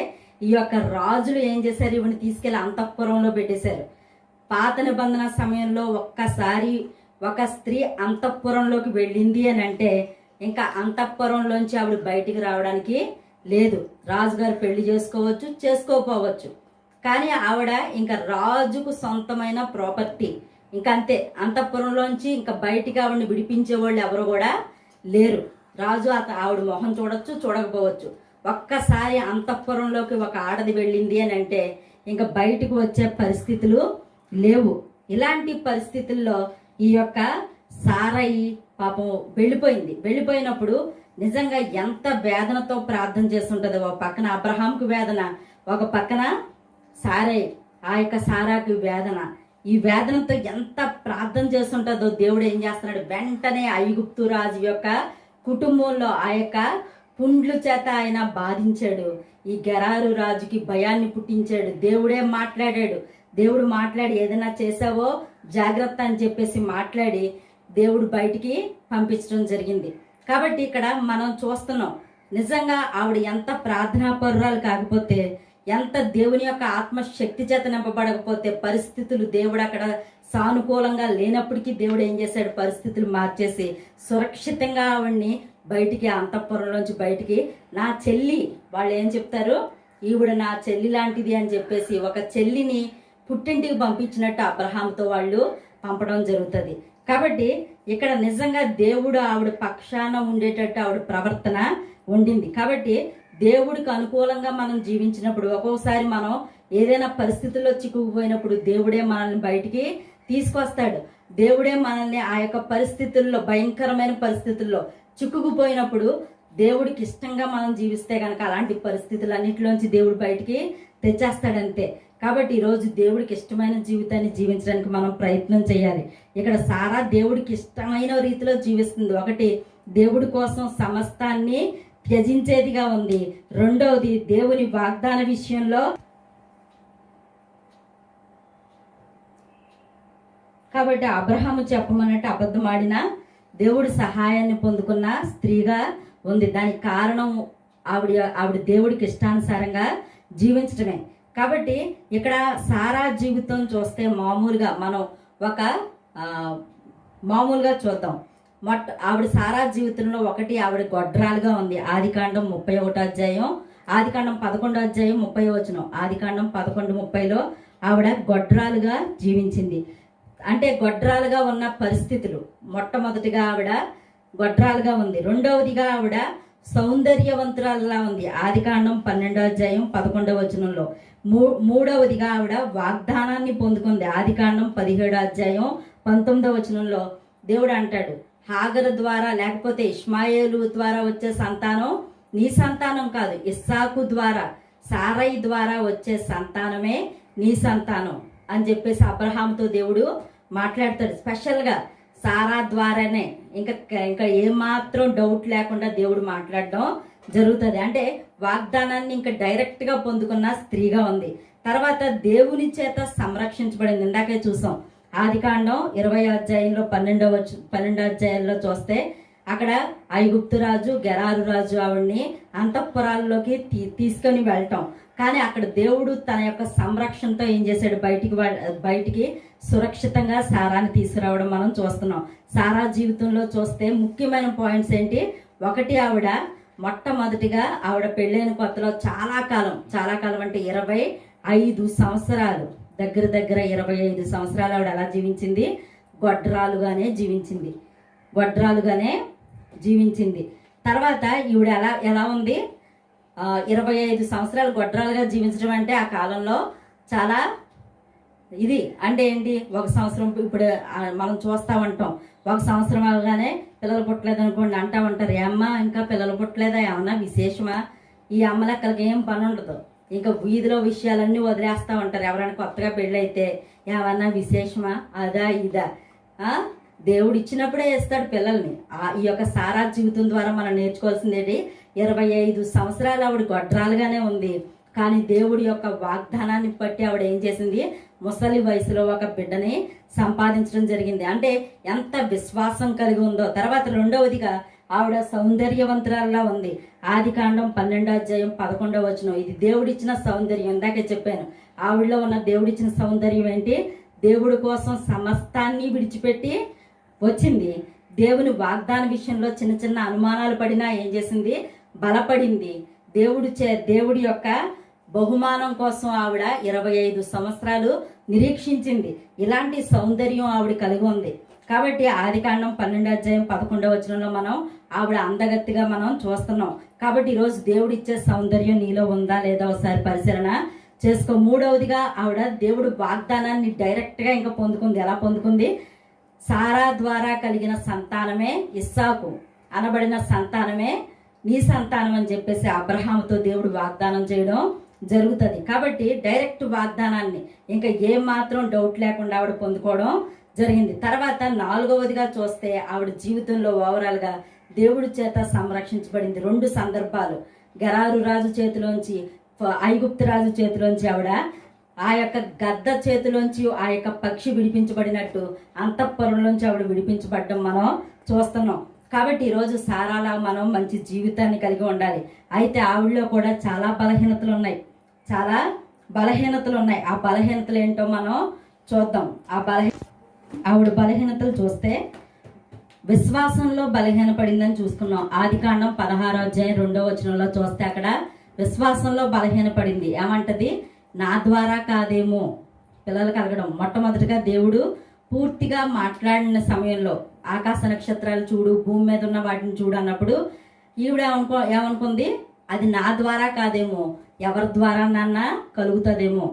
ఈ యొక్క రాజులు ఏం చేశారు? ఇవన్నీ తీసుకెళ్లి అంతఃపురంలో పెట్టేశారు. పాత నిబంధన సమయంలో ఒక్కసారి ఒక స్త్రీ అంతఃపురంలోకి వెళ్ళింది అని అంటే ఇంకా అంతఃపురంలోంచి ఆవిడ బయటికి రావడానికి లేదు. రాజుగారు పెళ్లి చేసుకోవచ్చు, చేసుకోకపోవచ్చు, కానీ ఆవిడ ఇంకా రాజుకు సొంతమైన ప్రాపర్టీ. ఇంకా అంతే. అంతఃపురంలోంచి ఇంకా బయటికి ఆవిడని విడిపించే వాళ్ళు ఎవరు కూడా లేరు. రాజు ఆవిడ మొహం చూడొచ్చు, చూడకపోవచ్చు. ఒక్కసారి అంతఃపురంలోకి ఒక ఆడది వెళ్ళింది అని అంటే ఇంకా బయటకు వచ్చే పరిస్థితులు లేవు. ఇలాంటి పరిస్థితుల్లో ఈ యొక్క సారయి పాపం వెళ్ళిపోయినప్పుడు నిజంగా ఎంత వేదనతో ప్రార్థన చేస్తుంటదో. ఒక పక్కన అబ్రహాంకు వేదన, ఒక పక్కన సారయి ఆ యొక్క సారాకు వేదన. ఈ వేదనతో ఎంత ప్రార్థన చేస్తుంటుందో దేవుడు ఏం చేస్తున్నాడు? వెంటనే ఐగుప్తు రాజు యొక్క కుటుంబంలో ఆ యొక్క పుండ్లు చేత ఆయన బాధించాడు. ఈ గెరారు రాజుకి భయాన్ని పుట్టించాడు. దేవుడే మాట్లాడాడు. దేవుడు మాట్లాడి ఏదైనా చేసావో జాగ్రత్త అని చెప్పేసి మాట్లాడి దేవుడు బయటికి పంపించడం జరిగింది. కాబట్టి ఇక్కడ మనం చూస్తున్నాం నిజంగా ఆవిడ ఎంత ప్రార్థనాపరురాలు కాకపోతే, ఎంత దేవుని యొక్క ఆత్మశక్తి చేత నింపబడకపోతే, పరిస్థితులు దేవుడు అక్కడ సానుకూలంగా లేనప్పటికీ దేవుడు ఏం చేశాడు? పరిస్థితులు మార్చేసి సురక్షితంగా ఆవిడ్ని బయటికి, అంతఃపురంలోంచి బయటికి, నా చెల్లి, వాళ్ళు ఏం చెప్తారు? ఈవిడ నా చెల్లి లాంటిది అని చెప్పేసి ఒక చెల్లిని పుట్టింటికి పంపించినట్టు అబ్రహాంతో వాళ్ళు పంపడం జరుగుతుంది. కాబట్టి ఇక్కడ నిజంగా దేవుడు ఆవిడ పక్షాన ఉండేటట్టు ఆవిడ ప్రవర్తన ఉండింది. కాబట్టి దేవుడికి అనుకూలంగా మనం జీవించినప్పుడు, ఒక్కొక్కసారి మనం ఏదైనా పరిస్థితుల్లో చిక్కుకుపోయినప్పుడు దేవుడే మనల్ని బయటికి తీసుకొస్తాడు. దేవుడే మనల్ని ఆ యొక్క పరిస్థితుల్లో, భయంకరమైన పరిస్థితుల్లో చిక్కుకుపోయినప్పుడు దేవుడికి ఇష్టంగా మనం జీవిస్తే కనుక అలాంటి పరిస్థితులన్నింటిలోంచి దేవుడు బయటికి తెచ్చేస్తాడంతే. కాబట్టి ఈరోజు దేవుడికి ఇష్టమైన జీవితాన్ని జీవించడానికి మనం ప్రయత్నం చేయాలి. ఇక్కడ సారా దేవుడికి ఇష్టమైన రీతిలో జీవిస్తుంది. ఒకటి, దేవుడి కోసం సమస్తాన్ని త్యజించేదిగా ఉంది. రెండవది, దేవుని వాగ్దాన విషయంలో. కాబట్టి అబ్రహాము చెప్పమన్నట్టు అబద్ధం ఆడిన దేవుడి సహాయాన్ని పొందుకున్న స్త్రీగా ఉంది. దానికి కారణం ఆవిడ దేవుడికి ఇష్టానుసారంగా జీవించడమే. కాబట్టి ఇక్కడ సారా జీవితం చూస్తే మామూలుగా మనం మామూలుగా చూద్దాం. ఆవిడ సారా జీవితంలో ఒకటి, ఆవిడ గొడ్రాలుగా ఉంది. ఆదికాండం 31వ అధ్యాయం, ఆదికాండం 11వ అధ్యాయం 30వ వచనం. ఆదికాండం 11:30లో ఆవిడ గొడ్రాలుగా జీవించింది. అంటే గొడ్రాలుగా ఉన్న పరిస్థితులు, మొట్టమొదటిగా ఆవిడ గొడ్రాలుగా ఉంది. రెండవదిగా ఆవిడ సౌందర్యవంతురాలుగా ఉంది. ఆదికాండం 12వ అధ్యాయం 11వ వచనంలో. మూడవదిగా ఆవిడ వాగ్దానాన్ని పొందుకుంది. ఆదికాండం 17వ అధ్యాయం 19వ వచనంలో దేవుడు అంటాడు, హాగరు ద్వారా లేకపోతే ఇష్మాయేలు ద్వారా వచ్చే సంతానం నీ సంతానం కాదు, ఇస్సాకు ద్వారా, సారయి ద్వారా వచ్చే సంతానమే నీ సంతానం అని చెప్పేసి అబ్రహాంతో దేవుడు మాట్లాడతాడు. స్పెషల్గా సారా ద్వారానే, ఇంకా ఏమాత్రం డౌట్ లేకుండా దేవుడు మాట్లాడడం జరుగుతుంది. అంటే వాగ్దానాన్ని ఇంకా డైరెక్ట్ గా పొందుకున్న స్త్రీగా ఉంది. తర్వాత దేవుని చేత సంరక్షించబడింది. ఇందాకే చూసాం, ఆదికాండం 20 అధ్యాయంలో 12 అధ్యాయంలో చూస్తే అక్కడ ఐగుప్తు రాజు గెరారు రాజు ఆవిడ్ని అంతఃపురాల్లోకి తీసుకొని వెళ్ళటం. కానీ అక్కడ దేవుడు తన యొక్క సంరక్షణతో ఏం చేశాడు, బయటికి సురక్షితంగా సారాన్ని తీసుకురావడం మనం చూస్తున్నాం. సారా జీవితంలో చూస్తే ముఖ్యమైన పాయింట్స్ ఏంటి, ఒకటి ఆవిడ మొట్టమొదటిగా ఆవిడ పెళ్ళైన కొత్తలో చాలా కాలం అంటే 25 సంవత్సరాలు, దగ్గర 25 సంవత్సరాలు ఆవిడ ఎలా జీవించింది, గొడ్రాలుగానే జీవించింది. తర్వాత ఈవిడ ఎలా ఉంది, 25 సంవత్సరాలు గొడ్రాలుగా జీవించడం అంటే ఆ కాలంలో చాలా ఇది. అంటే ఏంటి, ఒక సంవత్సరం ఇప్పుడు మనం చూస్తూ ఉంటాం, ఒక సంవత్సరం అవగానే పిల్లలు పుట్టలేదు అనుకోండి అంటా ఉంటారు, ఏమ్మా ఇంకా పిల్లలు పుట్టలేదా, ఏమన్నా విశేషమా, ఈ అమ్మలక్కలకి ఏం పని ఉండదు, ఇంకా వీధిలో విషయాలన్నీ వదిలేస్తూ ఉంటారు. ఎవరైనా కొత్తగా పెళ్ళైతే ఏమన్నా విశేషమా, అదా ఇదా, దేవుడు ఇచ్చినప్పుడే వేస్తాడు పిల్లల్ని. ఈ యొక్క సారా జీవితం ద్వారా మనం నేర్చుకోవాల్సింది 25 సంవత్సరాలు ఆవిడ గొడ్రాలుగానే ఉంది. కానీ దేవుడి యొక్క వాగ్దానాన్ని బట్టి ఆవిడ ఏం చేసింది, ముసలి వయసులో ఒక బిడ్డని సంపాదించడం జరిగింది. అంటే ఎంత విశ్వాసం కలిగి ఉందో. తర్వాత రెండవదిగా ఆవిడ సౌందర్యవంతురాల్లా ఉంది. ఆదికాండం 12 అధ్యాయం 11 వచనం, ఇది దేవుడిచ్చిన సౌందర్యం. ఇందాకే చెప్పాను, ఆవిడలో ఉన్న దేవుడిచ్చిన సౌందర్యం ఏంటి, దేవుడి కోసం సమస్తాన్ని విడిచిపెట్టి వచ్చింది. దేవుని వాగ్దాన విషయంలో చిన్న అనుమానాలు పడినా ఏం చేసింది, బలపడింది. దేవుడి యొక్క బహుమానం కోసం ఆవిడ 25 సంవత్సరాలు నిరీక్షించింది. ఇలాంటి సౌందర్యం ఆవిడ కలిగి ఉంది. కాబట్టి ఆదికాండం 12 అధ్యాయం 11 వచనంలో మనం ఆవిడ అందగత్తిగా మనం చూస్తున్నాం. కాబట్టి ఈరోజు దేవుడిచ్చే సౌందర్యం నీలో ఉందా లేదా ఒకసారి పరిశీలన చేసుకో. మూడవదిగా ఆవిడ దేవుడు వాగ్దానాన్ని డైరెక్ట్గా ఇంకా పొందుకుంది. ఎలా పొందుకుంది, సారా ద్వారా కలిగిన సంతానమే ఇస్సాకు అనబడిన సంతానమే నీ సంతానం అని చెప్పేసి అబ్రహాముతో దేవుడు వాగ్దానం చేయడం జరుగుతుంది. కాబట్టి డైరెక్ట్ వాగ్దానాన్ని ఇంకా ఏ మాత్రం డౌట్ లేకుండా ఆవిడ పొందుకోవడం జరిగింది. తర్వాత నాలుగవదిగా చూస్తే ఆవిడ జీవితంలో ఓవరాల్గా దేవుడి చేత సంరక్షించబడింది. 2 సందర్భాలు, గెరారు రాజు చేతిలోంచి, ఐగుప్తు రాజు చేతిలోంచి ఆవిడ ఆ యొక్క గద్ద చేతిలోంచి ఆ యొక్క పక్షి విడిపించబడినట్టు అంతఃపురంలోంచి ఆవిడ విడిపించబడడం మనం చూస్తున్నాం. కాబట్టి ఈరోజు సారాలా మనం మంచి జీవితాన్ని కలిగి ఉండాలి. అయితే ఆవిడలో కూడా చాలా బలహీనతలు ఉన్నాయి. ఆ బలహీనతలు ఏంటో మనం చూద్దాం. ఆవిడ బలహీనతలు చూస్తే విశ్వాసంలో బలహీనపడిందని చూసుకున్నాం. ఆదికాండం 16 అధ్యాయం 2వ వచనంలో చూస్తే అక్కడ విశ్వాసంలో బలహీనపడింది. ఏమంటది, నా ద్వారా కాదేమో పిల్లలు కలగడం. మొట్టమొదటిగా దేవుడు పూర్తిగా మాట్లాడిన సమయంలో ఆకాశ నక్షత్రాలు చూడు, భూమి మీద ఉన్న వాటిని చూడు అన్నప్పుడు ఈవిడ ఏమనుకుంది, అది నా ద్వారా కాదేమో, ఎవరి ద్వారా నాన్న కలుగుతుందేమో,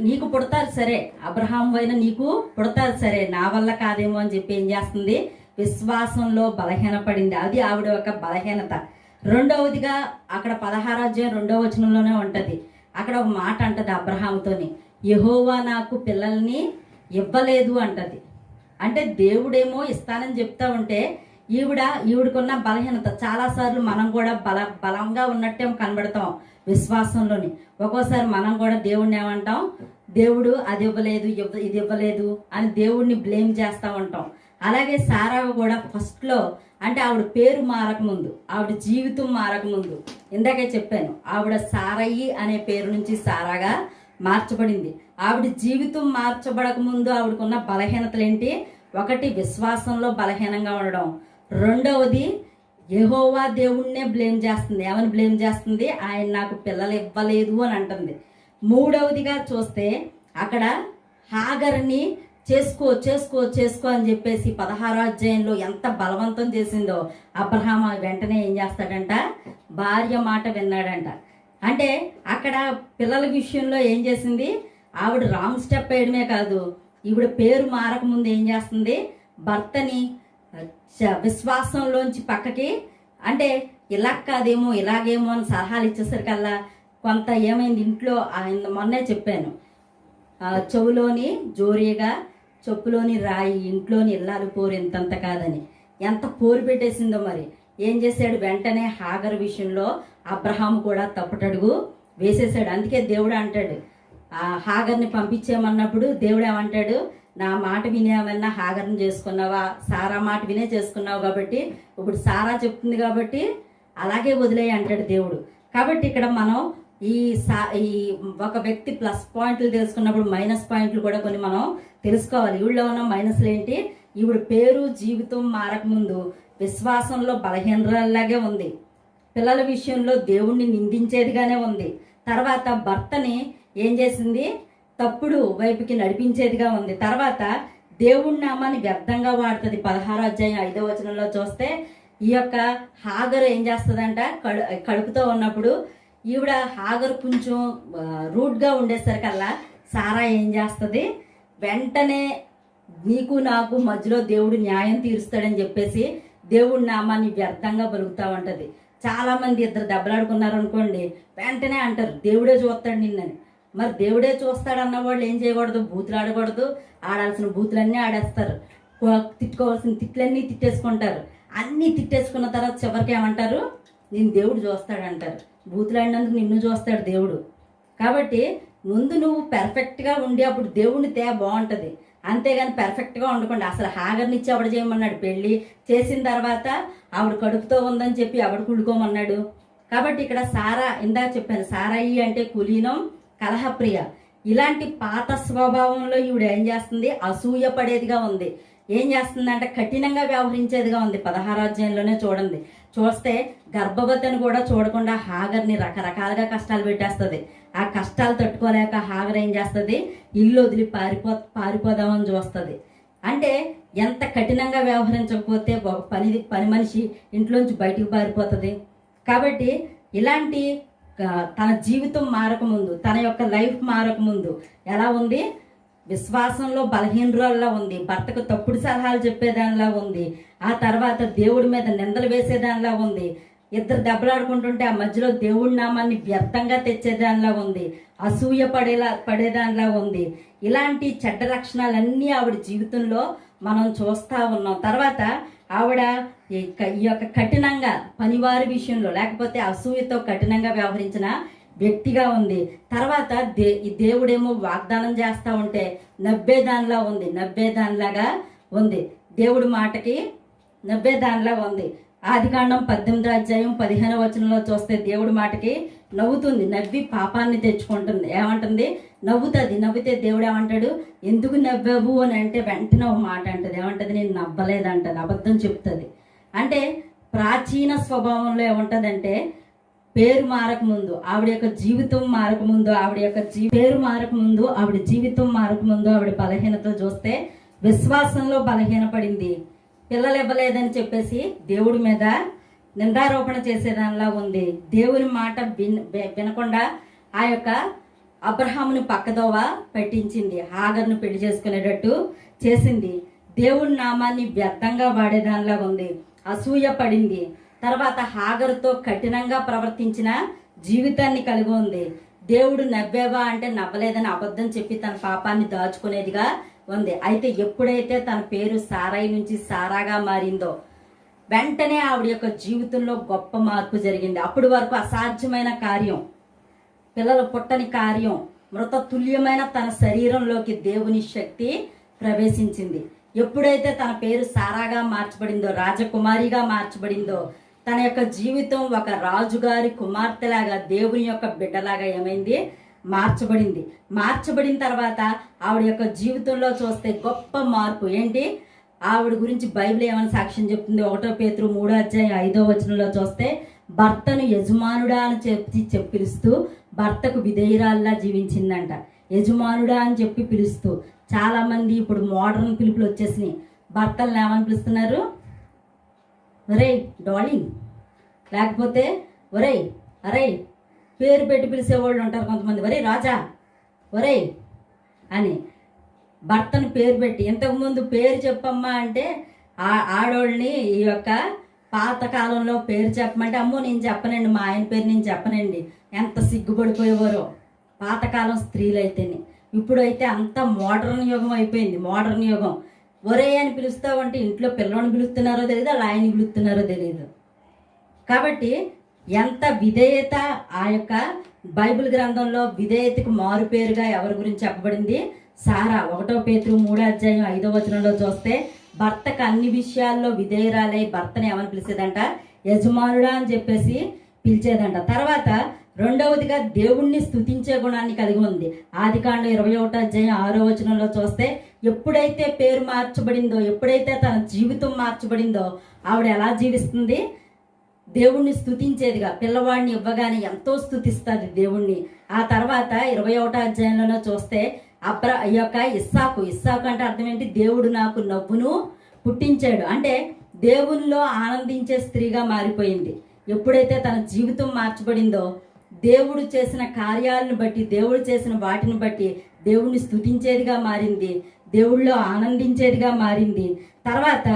నీకు పుడతారు సరే, అబ్రహాం అయినా నీకు పుడతారు సరే, నా వల్ల కాదేమో అని చెప్పి ఏం చేస్తుంది, విశ్వాసంలో బలహీనపడింది. అది ఆవిడ యొక్క బలహీనత. రెండవదిగా అక్కడ 16 అధ్యాయం 2వ వచనంలోనే ఉంటది. అక్కడ ఒక మాట అంటది అబ్రహాముతోని, యెహోవా నాకు పిల్లల్ని ఇవ్వలేదు అంటది. అంటే దేవుడేమో ఇస్తానని చెప్తా ఉంటే ఈవిడకున్న బలహీనత. చాలాసార్లు మనం కూడా బలంగా ఉన్నట్టే కనబడతాం విశ్వాసంలోని. ఒక్కోసారి మనం కూడా దేవుడిని ఏమంటాం, దేవుడు అది ఇవ్వలేదు ఇది ఇవ్వలేదు అని దేవుడిని బ్లేమ్ చేస్తూ ఉంటాం. అలాగే సారా కూడా ఫస్ట్లో, అంటే ఆవిడ పేరు మారకముందు, ఆవిడ జీవితం మారకముందు, ఇందాకే చెప్పాను, ఆవిడ సారయి అనే పేరు నుంచి సారాగా మార్చబడింది. ఆవిడ జీవితం మార్చబడక ముందు ఆవిడకున్న బలహీనతలు ఏంటి, ఒకటి విశ్వాసంలో బలహీనంగా ఉండడం, రెండవది యెహోవా దేవుణ్ణే బ్లేమ్ చేస్తుంది. ఏమని బ్లేమ్ చేస్తుంది, ఆయన నాకు పిల్లలు ఇవ్వలేదు అని అంటుంది. మూడవదిగా చూస్తే అక్కడ హాగర్ని చేసుకో అని చెప్పేసి 16వ అధ్యాయంలో ఎంత బలవంతం చేసిందో అబ్రహాం వెంటనే ఏం చేస్తాడంట, భార్య మాట విన్నాడంట. అంటే అక్కడ పిల్లల విషయంలో ఏం చేసింది, ఆవిడ రాంగ్ స్టెప్ వేయడమే కాదు, ఈవిడ పేరు మారకముందు ఏం చేస్తుంది, భర్తని విశ్వాసంలోంచి పక్కకి, అంటే ఇలా కాదేమో ఇలాగేమో అని సలహాలు ఇచ్చేసరికల్లా కొంత ఏమైంది ఇంట్లో, మొన్నే చెప్పాను, చెవులోని జోరీగా చెప్పులోని రాయి, ఇంట్లోని ఇల్లాలు పోరు ఎంతంత కాదని ఎంత పోరు పెట్టేసిందో. మరి ఏం చేశాడు, వెంటనే హాగర్ విషయంలో అబ్రహాం కూడా తప్పటడుగు వేసేసాడు. అందుకే దేవుడు అంటాడు, హాగర్ని పంపించేమన్నప్పుడు దేవుడు ఏమంటాడు, నా మాట వినేమన్నా హాగర్ని చేసుకున్నావా, సారా మాట వినే చేసుకున్నావు కాబట్టి ఇప్పుడు సారా చెప్తుంది కాబట్టి అలాగే వదిలేయి అంటాడు దేవుడు. కాబట్టి ఇక్కడ మనం ఈ ఒక వ్యక్తి ప్లస్ పాయింట్లు తెలుసుకున్నప్పుడు మైనస్ పాయింట్లు కూడా కొన్ని మనం తెలుసుకోవాలి. ఈవిడలో ఉన్న మైనస్లు ఏంటి? ఈవిడ పేరు జీవితం మారకముందు విశ్వాసంలో బలహీనరాల్లాగే ఉంది, పిల్లల విషయంలో దేవుణ్ణి నిందించేదిగానే ఉంది, తర్వాత భర్తని ఏం చేసింది, తప్పుడు వైపుకి నడిపించేదిగా ఉంది, తర్వాత దేవుడి నామాన్ని వ్యర్థంగా వాడుతుంది. 16వ అధ్యాయం 5వ వచనంలో చూస్తే ఈ యొక్క హాగరు ఏం చేస్తుందంట, కడుపుతో ఉన్నప్పుడు ఈవిడ హాగరు కొంచెం రూట్గా ఉండేసరికల్లా సారా ఏం చేస్తుంది, వెంటనే నీకు నాకు మధ్యలో దేవుడు న్యాయం తీరుస్తాడని చెప్పేసి దేవుడి నామాన్ని వ్యర్థంగా పలుకుతా ఉంటది. చాలా మంది ఇద్దరు దెబ్బలాడుకున్నారు అనుకోండి, వెంటనే అంటారు దేవుడే చూస్తాడు నిన్నని. మరి దేవుడే చూస్తాడు అన్న వాళ్ళు ఏం చేయకూడదు, బూతులు ఆడకూడదు, ఆడాల్సిన బూతులన్నీ ఆడేస్తారు, తిట్టుకోవాల్సిన తిట్లన్నీ తిట్టేసుకుంటారు. అన్నీ తిట్టేసుకున్న తర్వాత చివరికి ఏమంటారు, నేను దేవుడు చూస్తాడంటారు. బూతులు ఆడినందుకు నిన్ను చూస్తాడు దేవుడు. కాబట్టి ముందు నువ్వు పెర్ఫెక్ట్గా ఉండి అప్పుడు దేవుడిని బాగుంటుంది, అంతేగాని పెర్ఫెక్ట్గా ఉండకుండా. అసలు హాగర్నిచ్చి ఆవిడ చేయమన్నాడు, పెళ్ళి చేసిన తర్వాత ఆవిడ కడుపుతో ఉందని చెప్పి ఆవిడ కుళ్ళుకోమన్నాడు. కాబట్టి ఇక్కడ సారా, ఇందాక చెప్పాను, సారాయి అంటే కులీనం, కలహప్రియ. ఇలాంటి పాత స్వభావంలో ఈవిడ ఏం చేస్తుంది, అసూయ పడేదిగా ఉంది. ఏం చేస్తుందంటే కఠినంగా వ్యవహరించేదిగా ఉంది. 16వ అధ్యాయంలోనే చూస్తే గర్భవతిని కూడా చూడకుండా హాగర్ని రకరకాలుగా కష్టాలు పెట్టేస్తుంది. ఆ కష్టాలు తట్టుకోలేక హాగర్ ఏం చేస్తుంది, ఇల్లు వదిలి పారిపోదామని చూస్తుంది. అంటే ఎంత కఠినంగా వ్యవహరించకపోతే ఒక పని మనిషి ఇంట్లోంచి బయటికి పారిపోతుంది. కాబట్టి ఇలాంటి తన జీవితం మారకముందు, తన యొక్క లైఫ్ మారకముందు ఎలా ఉంది, విశ్వాసంలో బలహీనరాల్లా ఉంది, భర్తకు తప్పుడు సలహాలు చెప్పేదానిలా ఉంది, ఆ తర్వాత దేవుడి మీద నిందలు వేసేదానిలా ఉంది, ఇద్దరు దెబ్బలాడుకుంటుంటే ఆ మధ్యలో దేవుడి నామాన్ని వ్యర్థంగా తెచ్చేదానిలా ఉంది, అసూయ పడేదానిలా ఉంది. ఇలాంటి చెడ్డ లక్షణాలన్నీ ఆవిడ జీవితంలో మనం చూస్తూ ఉన్నాం. తర్వాత ఆవిడ ఈ యొక్క కఠినంగా పనివారి విషయంలో లేకపోతే అసూయతో కఠినంగా వ్యవహరించిన వ్యక్తిగా ఉంది. తర్వాత దేవుడేమో వాగ్దానం చేస్తూ ఉంటే నవ్వేదానిలా ఉంది, నవ్వేదానిలాగా ఉంది, దేవుడి మాటకి నవ్వేదానిలా ఉంది. ఆదికాండం 18వ అధ్యాయం 15వ వచనంలో చూస్తే దేవుడి మాటకి నవ్వుతుంది, నవ్వి పాపాన్ని తెచ్చుకుంటుంది. ఏమంటుంది, నవ్వుతుంది. నవ్వితే దేవుడు ఏమంటాడు, ఎందుకు నవ్వావు అని అంటే వెంటనే ఒక మాట అంటది, ఏమంటది, నేను నవ్వలేదంటది, అబద్ధం చెప్తుంది. అంటే ప్రాచీన స్వభావంలో ఏముంటదంటే పేరు మారకముందు ఆవిడ యొక్క జీవితం మారకముందు, పేరు మారకముందు ఆవిడ జీవితం మారకముందు ఆవిడ బలహీనత చూస్తే విశ్వాసంలో బలహీనపడింది. పిల్లలు ఇవ్వలేదని చెప్పేసి దేవుడి మీద నిందారోపణ చేసేదానిలా ఉంది. దేవుని మాట వినకుండా ఆ యొక్క అబ్రహాముని పక్కదోవ పెట్టించింది, హాగర్ను పెళ్లి చేసుకునేటట్టు చేసింది. దేవుడి నామాన్ని వ్యర్థంగా వాడేదానిలా ఉంది, అసూయ పడింది. తర్వాత హాగరుతో కఠినంగా ప్రవర్తించిన జీవితాన్ని కలిగి ఉంది. దేవుడు నవ్వేవా అంటే నవ్వలేదని అబద్ధం చెప్పి తన పాపాన్ని దాచుకునేదిగా ఉంది. అయితే ఎప్పుడైతే తన పేరు సారాయి నుంచి సారాగా మారిందో వెంటనే ఆవిడ యొక్క జీవితంలో గొప్ప మార్పు జరిగింది. అప్పటి వరకు అసాధ్యమైన కార్యం, పిల్లలు పుట్టని కార్యం, మృత తుల్యమైన తన శరీరంలోకి దేవుని శక్తి ప్రవేశించింది. ఎప్పుడైతే తన పేరు సారాగా మార్చబడిందో, రాజకుమారిగా మార్చబడిందో, తన యొక్క జీవితం ఒక రాజుగారి కుమార్తెలాగా, దేవుని యొక్క బిడ్డలాగా ఏమైంది, మార్చబడింది. మార్చబడిన తర్వాత ఆవిడ యొక్క జీవితంలో చూస్తే గొప్ప మార్పు ఏంటి, ఆవిడ గురించి బైబిల్ ఏమైనా సాక్ష్యం చెప్తుంది. 1 పేతురు 3వ అధ్యాయం 5వ వచనంలో చూస్తే భర్తను యజమానుడా అని పిలుస్తూ భర్తకు విధేయురాల్లా జీవించిందంట. యజమానుడా అని చెప్పి పిలుస్తూ, చాలా మంది ఇప్పుడు మోడర్న్ పిలుపులు వచ్చేసినాయి. భర్తలను ఏమని పిలుస్తున్నారు, ఒరే డార్లింగ్, లేకపోతే ఒరే అరే, పేరు పెట్టి పిలిచేవాళ్ళు ఉంటారు కొంతమంది, ఒరే రాజా, ఒరే అని భర్తను పేరు పెట్టి. ఇంతకుముందు పేరు చెప్పమ్మా అంటే ఆడోళ్ళని ఈ యొక్క పాతకాలంలో పేరు చెప్పమంటే అమ్మో నేను చెప్పనండి, మా ఆయన పేరు నేను చెప్పనండి, ఎంత సిగ్గుపడిపోయేవారో పాతకాలం స్త్రీలు అయితేనే. ఇప్పుడైతే అంత మోడర్న్ యుగం అయిపోయింది, మోడర్న్ యుగం. ఒరే అని పిలుస్తావంటే ఇంట్లో పిల్లల్ని పిలుస్తున్నారో తెలియదు, అలా ఆయన్ని పిలుస్తున్నారో తెలియదు. కాబట్టి ఎంత విధేయత, ఆ యొక్క బైబిల్ గ్రంథంలో విధేయతకు మారు పేరుగా ఎవరి గురించి చెప్పబడింది, సారా 1 పేతురు 3:5 చూస్తే భర్తకు అన్ని విషయాల్లో విధేయురాలై భర్తని ఏమని పిలిచేదంట, యజమానుడా అని చెప్పేసి పిలిచేదంట. తర్వాత రెండవదిగా దేవుణ్ణి స్తుతించే గుణాన్ని కలిగి ఉంది. ఆదికాండం 21:6 చూస్తే ఎప్పుడైతే పేరు మార్చబడిందో, ఎప్పుడైతే తన జీవితం మార్చబడిందో ఆవిడ ఎలా జీవిస్తుంది, దేవుణ్ణి స్తుతించేదిగా. పిల్లవాడిని ఇవ్వగానే ఎంతో స్తుతిస్తుంది దేవుణ్ణి. ఆ తర్వాత 21 చూస్తే ఈ యొక్క ఇస్సాకు అంటే అర్థం ఏంటి, దేవుడు నాకు నవ్వును పుట్టించాడు అంటే దేవునిలో ఆనందించే స్త్రీగా మారిపోయింది. ఎప్పుడైతే తన జీవితం మార్చబడిందో దేవుడు చేసిన కార్యాలను బట్టి, దేవుడు చేసిన వాటిని బట్టి దేవుణ్ణి స్తుతించేదిగా మారింది, దేవుళ్ళో ఆనందించేదిగా మారింది. తర్వాత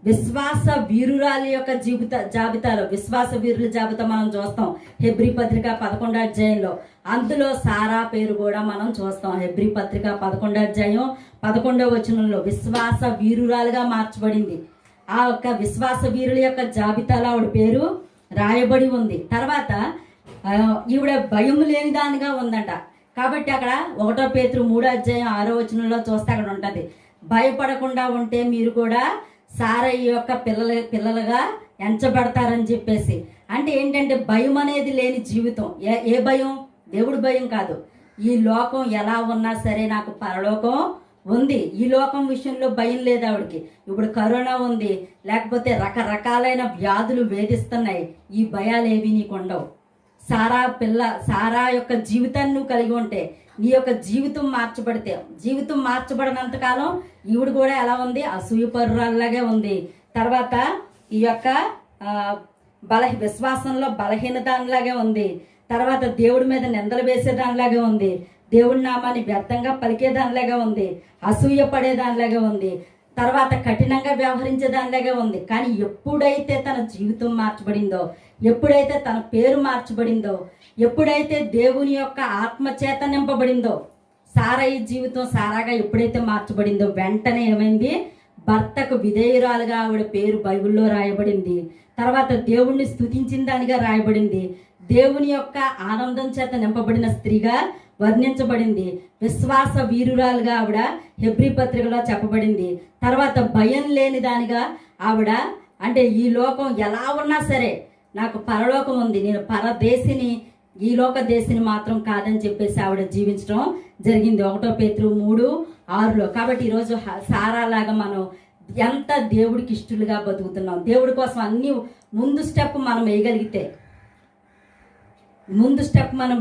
విశ్వాస వీరురాలి యొక్క జాబితాలో విశ్వాస వీరుల జాబితా మనం చూస్తాం హెబ్రీ పత్రిక 11 అందులో సారా పేరు కూడా మనం చూస్తాం. హెబ్రీ పత్రిక 11 విశ్వాస వీరురాలుగా మార్చబడింది. ఆ యొక్క విశ్వాస వీరుల యొక్క జాబితాలో ఆవిడ పేరు రాయబడి ఉంది. తర్వాత ఈవిడ భయం లేని దానిగా ఉందంట. కాబట్టి అక్కడ 1 పేతురు 3:6 చూస్తే అక్కడ ఉంటుంది, భయపడకుండా ఉంటే మీరు కూడా సారయ్య యొక్క పిల్లలుగా ఎంచబడతారని చెప్పేసి. అంటే ఏంటంటే భయం అనేది లేని జీవితం. ఏ భయం? దేవుడి భయం కాదు. ఈ లోకం ఎలా ఉన్నా సరే నాకు పరలోకం ఉంది. ఈ లోకం విషయంలో భయం లేదు ఆవిడకి. ఇప్పుడు కరోనా ఉంది, లేకపోతే రకరకాలైన వ్యాధులు వేధిస్తున్నాయి, ఈ భయాలు ఏవి నీకు ఉండవు. సారా యొక్క జీవితాన్ని నువ్వు కలిగి ఉంటే, నీ యొక్క జీవితం మార్చబడితే, జీవితం మార్చబడినంత కాలం ఈవిడ కూడా ఎలా ఉంది, అసూయపరురాల్లాగే ఉంది. తర్వాత ఈ యొక్క విశ్వాసంలో బలహీనదానిలాగే ఉంది. తర్వాత దేవుడి మీద నిందలు వేసేదానిలాగే ఉంది, దేవుడి నామాన్ని వ్యర్థంగా పలికేదానిలాగా ఉంది, అసూయ పడేదానిలాగా ఉంది, తర్వాత కఠినంగా వ్యవహరించేదానిలాగా ఉంది. కానీ ఎప్పుడైతే తన జీవితం మార్చబడిందో, ఎప్పుడైతే తన పేరు మార్చబడిందో, ఎప్పుడైతే దేవుని యొక్క ఆత్మచేత నింపబడిందో, సారయ్య జీవితం సారాగా ఎప్పుడైతే మార్చబడిందో వెంటనే ఏమైంది, భర్తకు విధేయురాలుగా ఆవిడ పేరు బైబిల్లో రాయబడింది. తర్వాత దేవుణ్ణి స్తుతించిన దానిగా రాయబడింది. దేవుని యొక్క ఆనందం చేత నింపబడిన స్త్రీగా వర్ణించబడింది. విశ్వాస వీరురాలుగా ఆవిడ హెబ్రీ పత్రికలో చెప్పబడింది. తర్వాత భయం లేని దానిగా ఆవిడ, అంటే ఈ లోకం ఎలా ఉన్నా సరే నాకు పరలోకం ఉంది, నేను పరదేశిని, ఈ లోక దేశిని మాత్రం కాదని చెప్పేసి ఆవిడ జీవించడం జరిగింది 1 పేతురు 3:6. కాబట్టి ఈరోజు సారాలాగా మనం ఎంత దేవుడికి ఇష్టలుగా బతుకుతున్నాం. దేవుడి కోసం అన్ని ముందు స్టెప్ మనం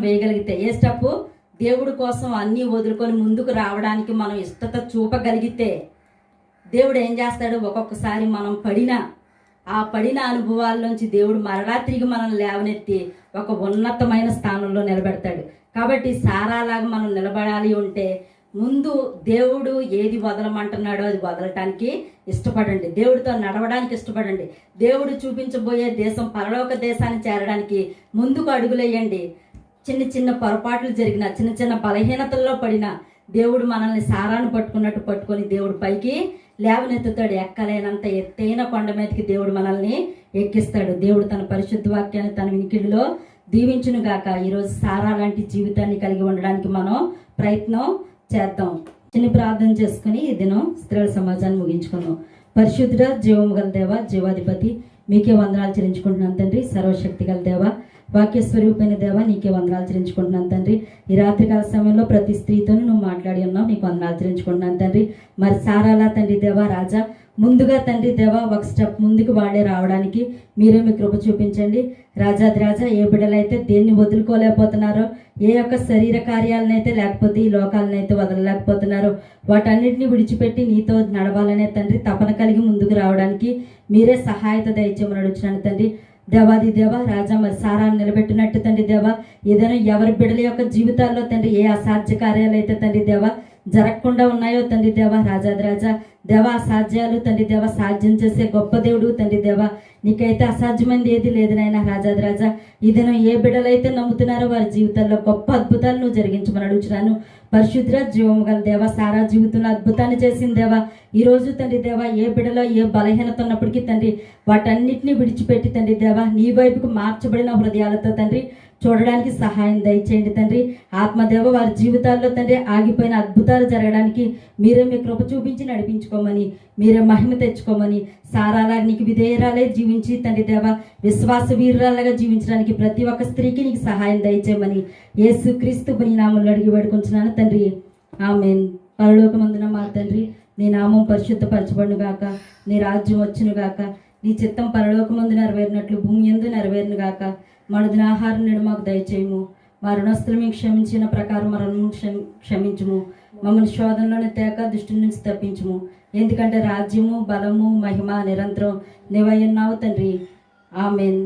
వేయగలిగితే, ఏ స్టెప్? దేవుడి కోసం అన్నీ వదులుకొని ముందుకు రావడానికి మనం ఇష్టత చూపగలిగితే దేవుడు ఏం చేస్తాడు, ఒక్కొక్కసారి మనం ఆ పడిన అనుభవాల్లోంచి దేవుడు మరలా తిరిగి మనం లేవనెత్తి ఒక ఉన్నతమైన స్థానంలో నిలబెడతాడు. కాబట్టి సారాలాగా మనం నిలబడాలి అంటే ముందు దేవుడు ఏది వదలమంటున్నాడో అది వదలటానికి ఇష్టపడండి, దేవుడితో నడవడానికి ఇష్టపడండి. దేవుడు చూపించబోయే దేశం పరలోక దేశాన్ని చేరడానికి ముందుకు అడుగులేయండి. చిన్న చిన్న పొరపాట్లు జరిగిన, చిన్న చిన్న బలహీనతల్లో పడిన దేవుడు మనల్ని సారాన్ని పట్టుకున్నట్టు పట్టుకొని దేవుడు పైకి లేవనెత్తుతాడు. ఎక్కలేనంత ఎత్తైన కొండ మీదకి దేవుడు మనల్ని ఎక్కిస్తాడు. దేవుడు తన పరిశుద్ధ వాక్యాన్ని తన వినికిడిలో దీవించును గాక. ఈరోజు సారా లాంటి జీవితాన్ని కలిగి ఉండడానికి మనం ప్రయత్నం చేద్దాం. చిన్న ప్రార్థన చేసుకుని ఈ దినం స్త్రీల సమాజాన్ని ముగించుకుందాం. పరిశుద్ధుడ జీవము గల దేవ, జీవాధిపతి, మీకే వందనాలు చెల్లించుకుంటున్నాను తండ్రి. సర్వశక్తి గల దేవ, వాక్య స్వరూపైన దేవ, నీకే వందనాలు చెల్లించుకుంటున్నాను తండ్రి. ఈ రాత్రికాల సమయంలో ప్రతి స్త్రీతోనూ నువ్వు మాట్లాడి ఉన్నావు, నీకు వందనాలు చెల్లించుకుంటున్నాను తండ్రి. మరి సారాలా తండ్రి దేవ, రాజా, ముందుగా తండ్రి దేవ ఒక స్టెప్ ముందుకు వాళ్ళే రావడానికి మీరే మీ కృప చూపించండి. రాజాది రాజా, ఏ బిడ్డలైతే దేన్ని వదులుకోలేకపోతున్నారో, ఏ యొక్క శరీర కార్యాలనైతే లేకపోతే ఈ లోకాలనైతే వదలలేకపోతున్నారో, వాటన్నిటిని విడిచిపెట్టి నీతో నడవాలనే తండ్రి తపన కలిగి ముందుకు రావడానికి మీరే సహాయత దయచేయమని అడుగుతున్నాను తండ్రి. దేవాది దేవ, రాజా, మరి సారాన్ని నిలబెట్టినట్టు తండ్రి దేవ, ఏదైనా ఎవరి బిడ్డల యొక్క జీవితాల్లో తండ్రి ఏ అసాధ్య కార్యాలు అయితే తండ్రి దేవ జరగకుండా ఉన్నాయో తండ్రి దేవ, రాజాది రాజా దేవ, అసాధ్యాలు తండ్రి దేవ సాధ్యం చేసే గొప్ప దేవుడు తండ్రి దేవ, నీకైతే అసాధ్యమైంది ఏది లేదు నాయన. రాజాది రాజా, ఈ దినం ఏ బిడ్డలైతే నమ్ముతున్నారో వారి జీవితాల్లో గొప్ప అద్భుతాలు నువ్వు జరిగించమని అడుగుతున్నాను. పరిశుద్ధ జీవము గల దేవ, సారా జీవితంలో అద్భుతాన్ని చేసిన దేవ, ఈ రోజు తండ్రి దేవ ఏ బిడ్డలో ఏ బలహీనత ఉన్నప్పటికీ తండ్రి వాటన్నిటిని విడిచిపెట్టి తండ్రి దేవ నీ వైపుకు మార్చబడిన హృదయాలతో తండ్రి చూడడానికి సహాయం దయచేయండి తండ్రి. ఆత్మదేవ వారి జీవితాల్లో తండ్రి ఆగిపోయిన అద్భుతాలు జరగడానికి మీరే మీ కృప చూపించి నడిపించుకోమని, మీరే మహిమ తెచ్చుకోమని, సారాలా నీకు విధేయరాలే జీవించి తండ్రి దేవ విశ్వాస వీరురాలుగా జీవించడానికి ప్రతి ఒక్క స్త్రీకి నీకు సహాయం దయచేయమని యేసుక్రీస్తు నీ నామంలో అడిగి వేడుకుంటున్నాను తండ్రి. ఆమేన్. పరలోకమందున మా తండ్రి, నీ నామం పరిశుద్ధపరచబడును గాక, నీ రాజ్యం వచ్చును గాక, నీ చిత్తం పరలోకమందు నెరవేరినట్లు భూమి యందు నెరవేరును గాక. మనదిన ఆహారం నేడు మాకు దయచేయము, మా రుణస్తులు మీకు క్షమించిన ప్రకారం మనం క్షమించుము, మమ్మల్ని శోధనలోనే తేక దుష్టి నుంచి తప్పించుము. ఎందుకంటే రాజ్యము బలము మహిమ నిరంతరం నీవై ఉన్నావు తండ్రి. ఆమేన్.